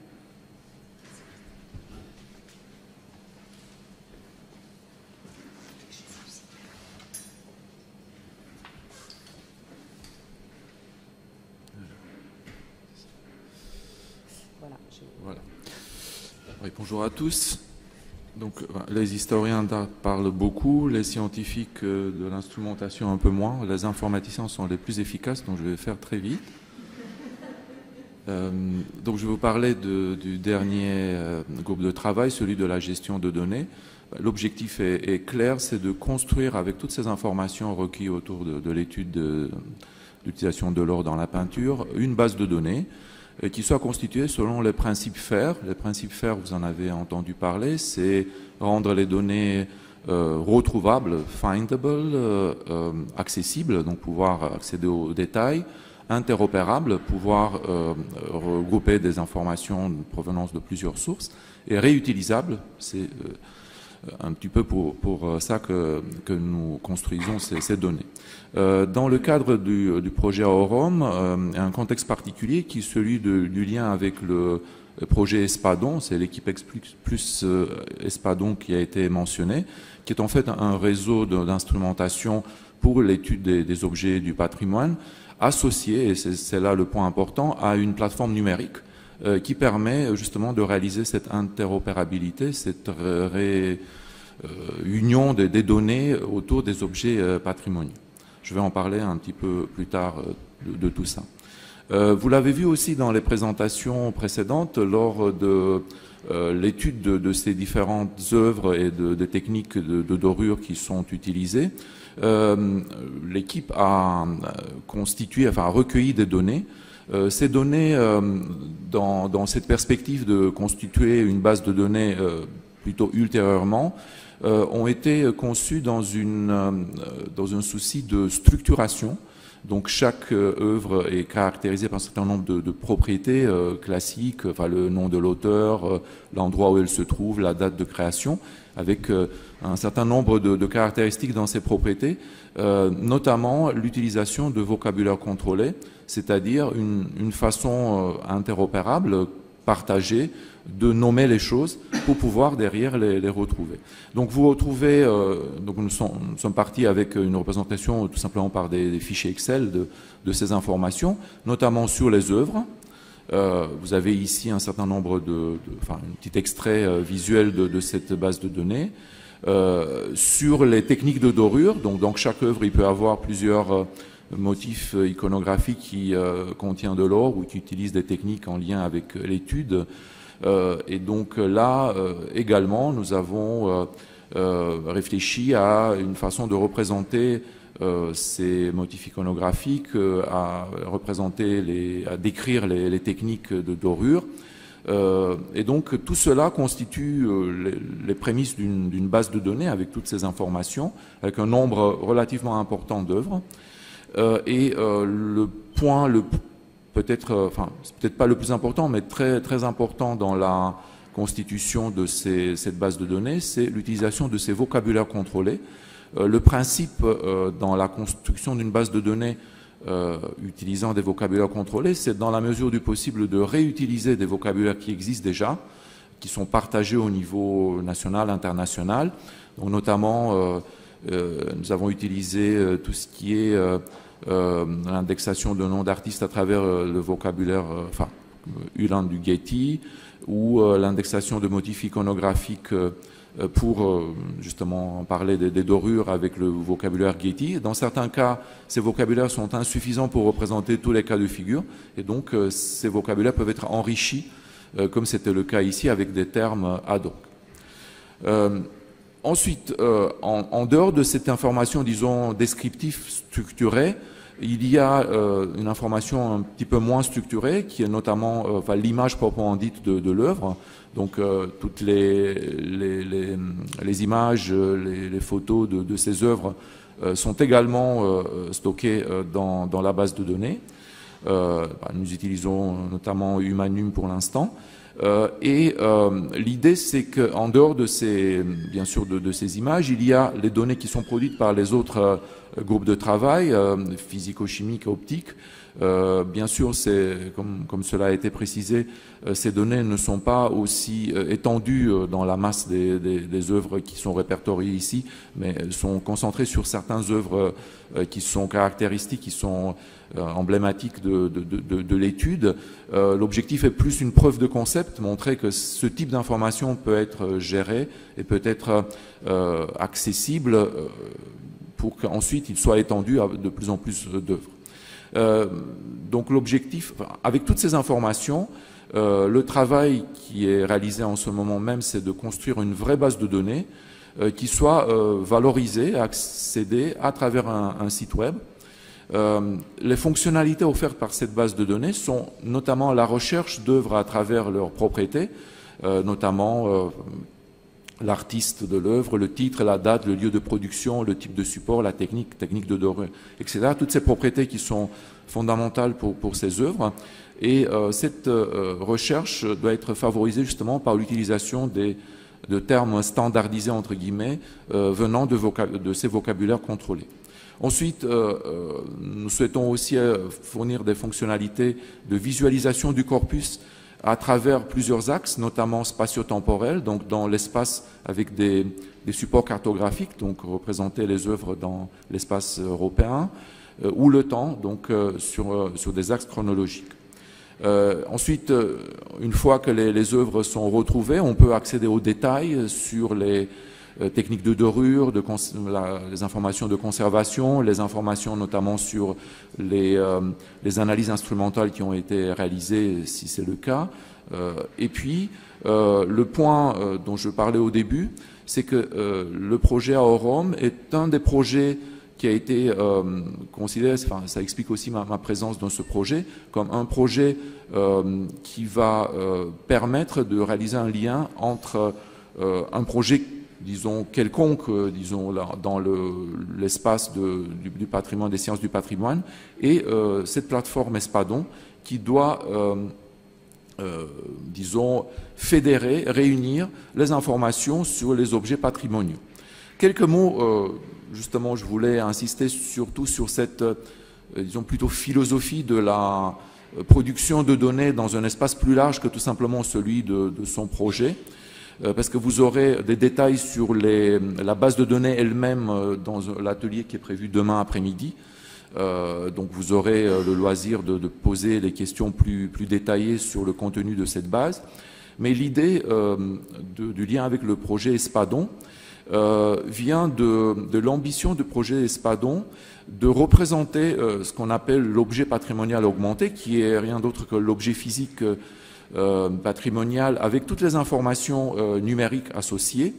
Voilà. Oui, bonjour à tous. Donc, les historiens d'art parlent beaucoup, les scientifiques de l'instrumentation un peu moins, les informaticiens sont les plus efficaces, donc je vais faire très vite. Donc, je vais vous parler du dernier groupe de travail, celui de la gestion de données. L'objectif est clair, c'est de construire avec toutes ces informations requises autour de l'étude de l'utilisation de l'or dans la peinture, une base de données qui soit constituée selon les principes FAIR. Les principes FAIR, vous en avez entendu parler, c'est rendre les données retrouvables, findable, accessibles, donc pouvoir accéder aux détails, interopérables, pouvoir regrouper des informations de provenance de plusieurs sources, et réutilisables, c'est un petit peu pour ça que nous construisons ces données. Dans le cadre du projet Aurum, un contexte particulier qui est celui du lien avec le projet Espadon, c'est l'équipe X plus Espadon qui a été mentionné, qui est en fait un réseau d'instrumentation pour l'étude des objets du patrimoine, associé, et c'est là le point important, à une plateforme numérique qui permet justement de réaliser cette interopérabilité, cette union des données autour des objets patrimoniaux. Je vais en parler un petit peu plus tard de tout ça. Vous l'avez vu aussi dans les présentations précédentes, lors de l'étude de ces différentes œuvres et de techniques de dorure qui sont utilisées. L'équipe a constitué, enfin a recueilli des données. Ces données, dans cette perspective de constituer une base de données plutôt ultérieurement, ont été conçues dans un souci de structuration. Donc chaque œuvre est caractérisée par un certain nombre de propriétés classiques, enfin le nom de l'auteur, l'endroit où elle se trouve, la date de création, avec un certain nombre de caractéristiques dans ces propriétés, notamment l'utilisation de vocabulaire contrôlé, c'est-à-dire une façon interopérable, partagée, de nommer les choses pour pouvoir derrière les retrouver. Donc vous retrouvez, donc nous sommes partis avec une représentation tout simplement par des fichiers Excel de ces informations, notamment sur les œuvres. Vous avez ici un certain nombre enfin un petit extrait visuel de cette base de données. Sur les techniques de dorure, donc dans chaque œuvre il peut avoir plusieurs motifs iconographiques qui contiennent de l'or ou qui utilisent des techniques en lien avec l'étude. Et donc là, également, nous avons réfléchi à une façon de représenter ces motifs iconographiques, à décrire les techniques de dorure. Et donc tout cela constitue les prémices d'une base de données avec toutes ces informations, avec un nombre relativement important d'œuvres. Le point, peut-être pas le plus important, mais très, très important dans la constitution de cette base de données, c'est l'utilisation de ces vocabulaires contrôlés. Le principe dans la construction d'une base de données utilisant des vocabulaires contrôlés, c'est dans la mesure du possible de réutiliser des vocabulaires qui existent déjà, qui sont partagés au niveau national, international. Donc, notamment, nous avons utilisé tout ce qui est l'indexation de noms d'artistes à travers le vocabulaire, Uland du Getty, ou l'indexation de motifs iconographiques pour justement parler des dorures avec le vocabulaire Getty. Dans certains cas, ces vocabulaires sont insuffisants pour représenter tous les cas de figure, et donc ces vocabulaires peuvent être enrichis, comme c'était le cas ici, avec des termes ad hoc. Ensuite, en dehors de cette information, disons, descriptive, structurée, il y a une information un petit peu moins structurée, qui est notamment l'image proprement dite de l'œuvre. Donc, toutes les images, les photos de ces œuvres sont également stockées dans la base de données. Nous utilisons notamment Humanum pour l'instant. L'idée, c'est qu'en dehors de bien sûr, de ces images, il y a les données qui sont produites par les autres groupes de travail, physico-chimiques et optiques. Bien sûr, comme cela a été précisé, ces données ne sont pas aussi étendues dans la masse des œuvres qui sont répertoriées ici, mais elles sont concentrées sur certaines œuvres qui sont caractéristiques, qui sont emblématiques de l'étude. L'objectif est plus une preuve de concept, montrer que ce type d'information peut être géré et peut être accessible pour qu'ensuite il soit étendu à de plus en plus d'œuvres. Donc l'objectif, avec toutes ces informations, le travail qui est réalisé en ce moment même, c'est de construire une vraie base de données qui soit valorisée, accédée à travers un site web. Les fonctionnalités offertes par cette base de données sont notamment la recherche d'œuvres à travers leurs propriétés, notamment l'artiste de l'œuvre, le titre, la date, le lieu de production, le type de support, la technique de dorure, etc. Toutes ces propriétés qui sont fondamentales pour ces œuvres. Et cette recherche doit être favorisée justement par l'utilisation de termes standardisés, entre guillemets, venant de ces vocabulaires contrôlés. Ensuite, nous souhaitons aussi fournir des fonctionnalités de visualisation du corpus à travers plusieurs axes, notamment spatio-temporels, donc dans l'espace avec des supports cartographiques, donc représenter les œuvres dans l'espace européen, ou le temps, donc sur des axes chronologiques. Ensuite, une fois que les œuvres sont retrouvées, on peut accéder aux détails sur les techniques de dorure, les informations de conservation, les informations notamment sur les analyses instrumentales qui ont été réalisées, si c'est le cas. Et puis, le point dont je parlais au début, c'est que le projet AOROM est un des projets qui a été considéré, enfin, ça explique aussi ma présence dans ce projet, comme un projet qui va permettre de réaliser un lien entre un projet, disons, quelconque, disons, dans l'espace du patrimoine, des sciences du patrimoine, et cette plateforme Espadon qui doit, disons, fédérer, réunir les informations sur les objets patrimoniaux. Quelques mots, justement, je voulais insister surtout sur cette, disons, plutôt philosophie de la production de données dans un espace plus large que tout simplement celui de son projet. Parce que vous aurez des détails sur la base de données elle-même dans l'atelier qui est prévu demain après-midi. Donc vous aurez le loisir de poser les questions plus détaillées sur le contenu de cette base. Mais l'idée du lien avec le projet Espadon vient de l'ambition du projet Espadon de représenter ce qu'on appelle l'objet patrimonial augmenté, qui est rien d'autre que l'objet physique patrimonial avec toutes les informations numériques associées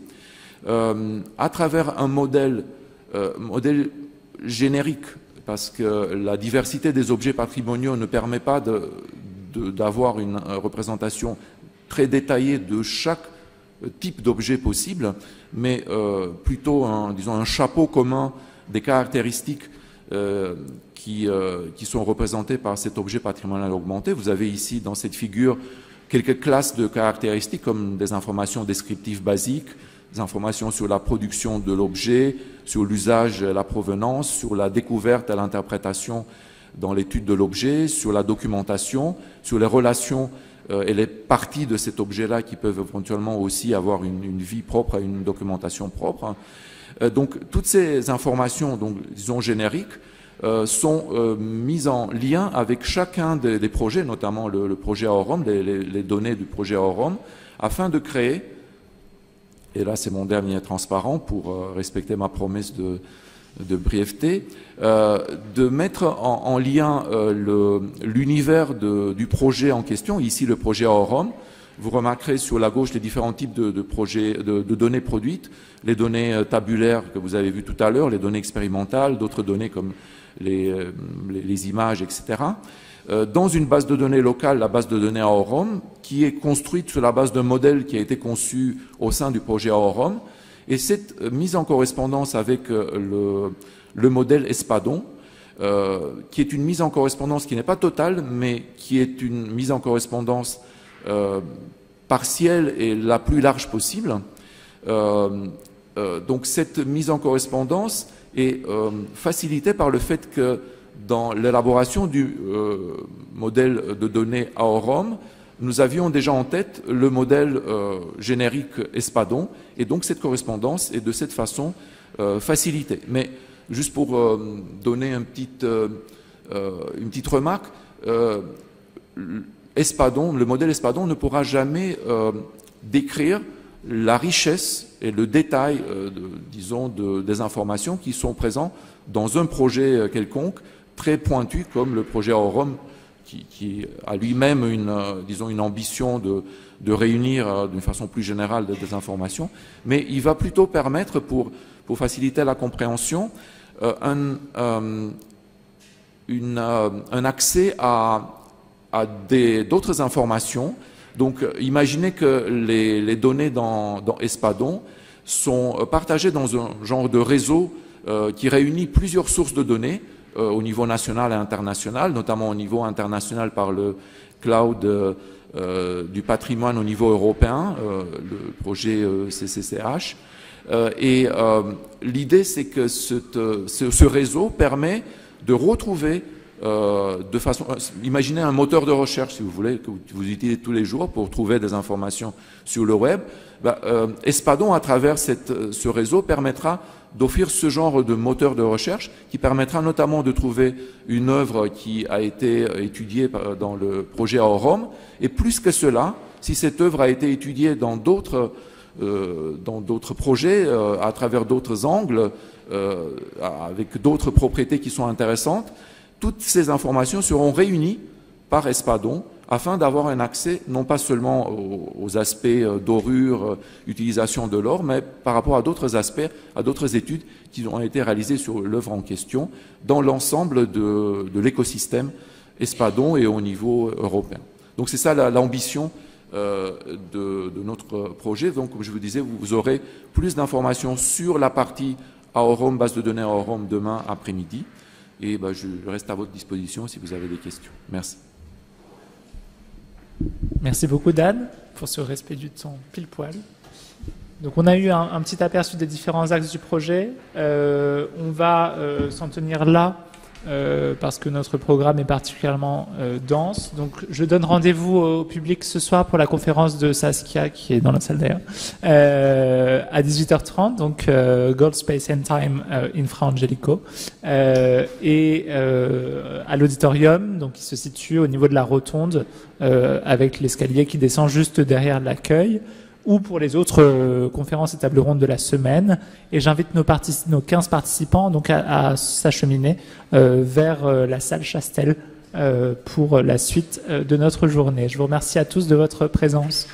à travers un modèle générique, parce que la diversité des objets patrimoniaux ne permet pas d'avoir une représentation très détaillée de chaque type d'objet possible, mais plutôt disons un chapeau commun des caractéristiques qui sont représentés par cet objet patrimonial augmenté. Vous avez ici dans cette figure quelques classes de caractéristiques comme des informations descriptives basiques, des informations sur la production de l'objet, sur l'usage et la provenance, sur la découverte et l'interprétation dans l'étude de l'objet, sur la documentation, sur les relations et les parties de cet objet-là qui peuvent éventuellement aussi avoir une vie propre et une documentation propre. Donc toutes ces informations, donc, disons génériques, sont mises en lien avec chacun des projets, notamment le projet AOROM, les données du projet AOROM, afin de créer, et là c'est mon dernier transparent pour respecter ma promesse de brièveté, de mettre en lien l'univers du projet en question, ici le projet AOROM. Vous remarquerez sur la gauche les différents types de projets, de données produites, les données tabulaires que vous avez vues tout à l'heure, les données expérimentales, d'autres données comme les images, etc. Dans une base de données locale, la base de données AOROM, qui est construite sur la base d'un modèle qui a été conçu au sein du projet AOROM, et cette mise en correspondance avec le modèle Espadon, qui est une mise en correspondance qui n'est pas totale, mais qui est une mise en correspondance partielle et la plus large possible. Donc cette mise en correspondance est facilitée par le fait que dans l'élaboration du modèle de données AOROM, nous avions déjà en tête le modèle générique Espadon, et donc cette correspondance est de cette façon facilitée. Mais juste pour donner une petite remarque, Espadon, le modèle Espadon ne pourra jamais décrire la richesse et le détail, disons, des informations qui sont présentes dans un projet quelconque, très pointu comme le projet AOROM, qui a lui-même une ambition de réunir d'une façon plus générale des informations, mais il va plutôt permettre, pour faciliter la compréhension, un accès à d'autres informations. Donc imaginez que les données dans Espadon sont partagées dans un genre de réseau qui réunit plusieurs sources de données au niveau national et international, notamment au niveau international par le cloud du patrimoine au niveau européen, le projet CCCH. Et l'idée, c'est que ce réseau permet de retrouver de façon... Imaginez un moteur de recherche, si vous voulez, que vous utilisez tous les jours pour trouver des informations sur le web. Espadon, à travers ce réseau, permettra d'offrir ce genre de moteur de recherche qui permettra notamment de trouver une œuvre qui a été étudiée dans le projet AOROM. Et plus que cela, si cette œuvre a été étudiée dans d'autres projets, à travers d'autres angles, avec d'autres propriétés qui sont intéressantes, toutes ces informations seront réunies par Espadon afin d'avoir un accès non pas seulement aux aspects dorure, utilisation de l'or, mais par rapport à d'autres aspects, à d'autres études qui ont été réalisées sur l'œuvre en question dans l'ensemble de l'écosystème Espadon et au niveau européen. Donc c'est ça l'ambition de notre projet. Donc comme je vous disais, vous aurez plus d'informations sur la partie AOROM, base de données AOROM demain après-midi. Et je reste à votre disposition si vous avez des questions. Merci. Merci beaucoup Dan pour ce respect du temps pile poil. Donc on a eu un petit aperçu des différents axes du projet. On va s'en tenir là parce que notre programme est particulièrement dense. Donc je donne rendez-vous au public ce soir pour la conférence de Saskia, qui est dans la salle d'ailleurs, à 18h30, donc Gold Space and Time in Fra Angelico, et à l'auditorium, donc qui se situe au niveau de la rotonde, avec l'escalier qui descend juste derrière l'accueil, ou pour les autres conférences et tables rondes de la semaine. Et j'invite nos 15 participants donc à s'acheminer vers la salle Chastel pour la suite de notre journée. Je vous remercie à tous de votre présence.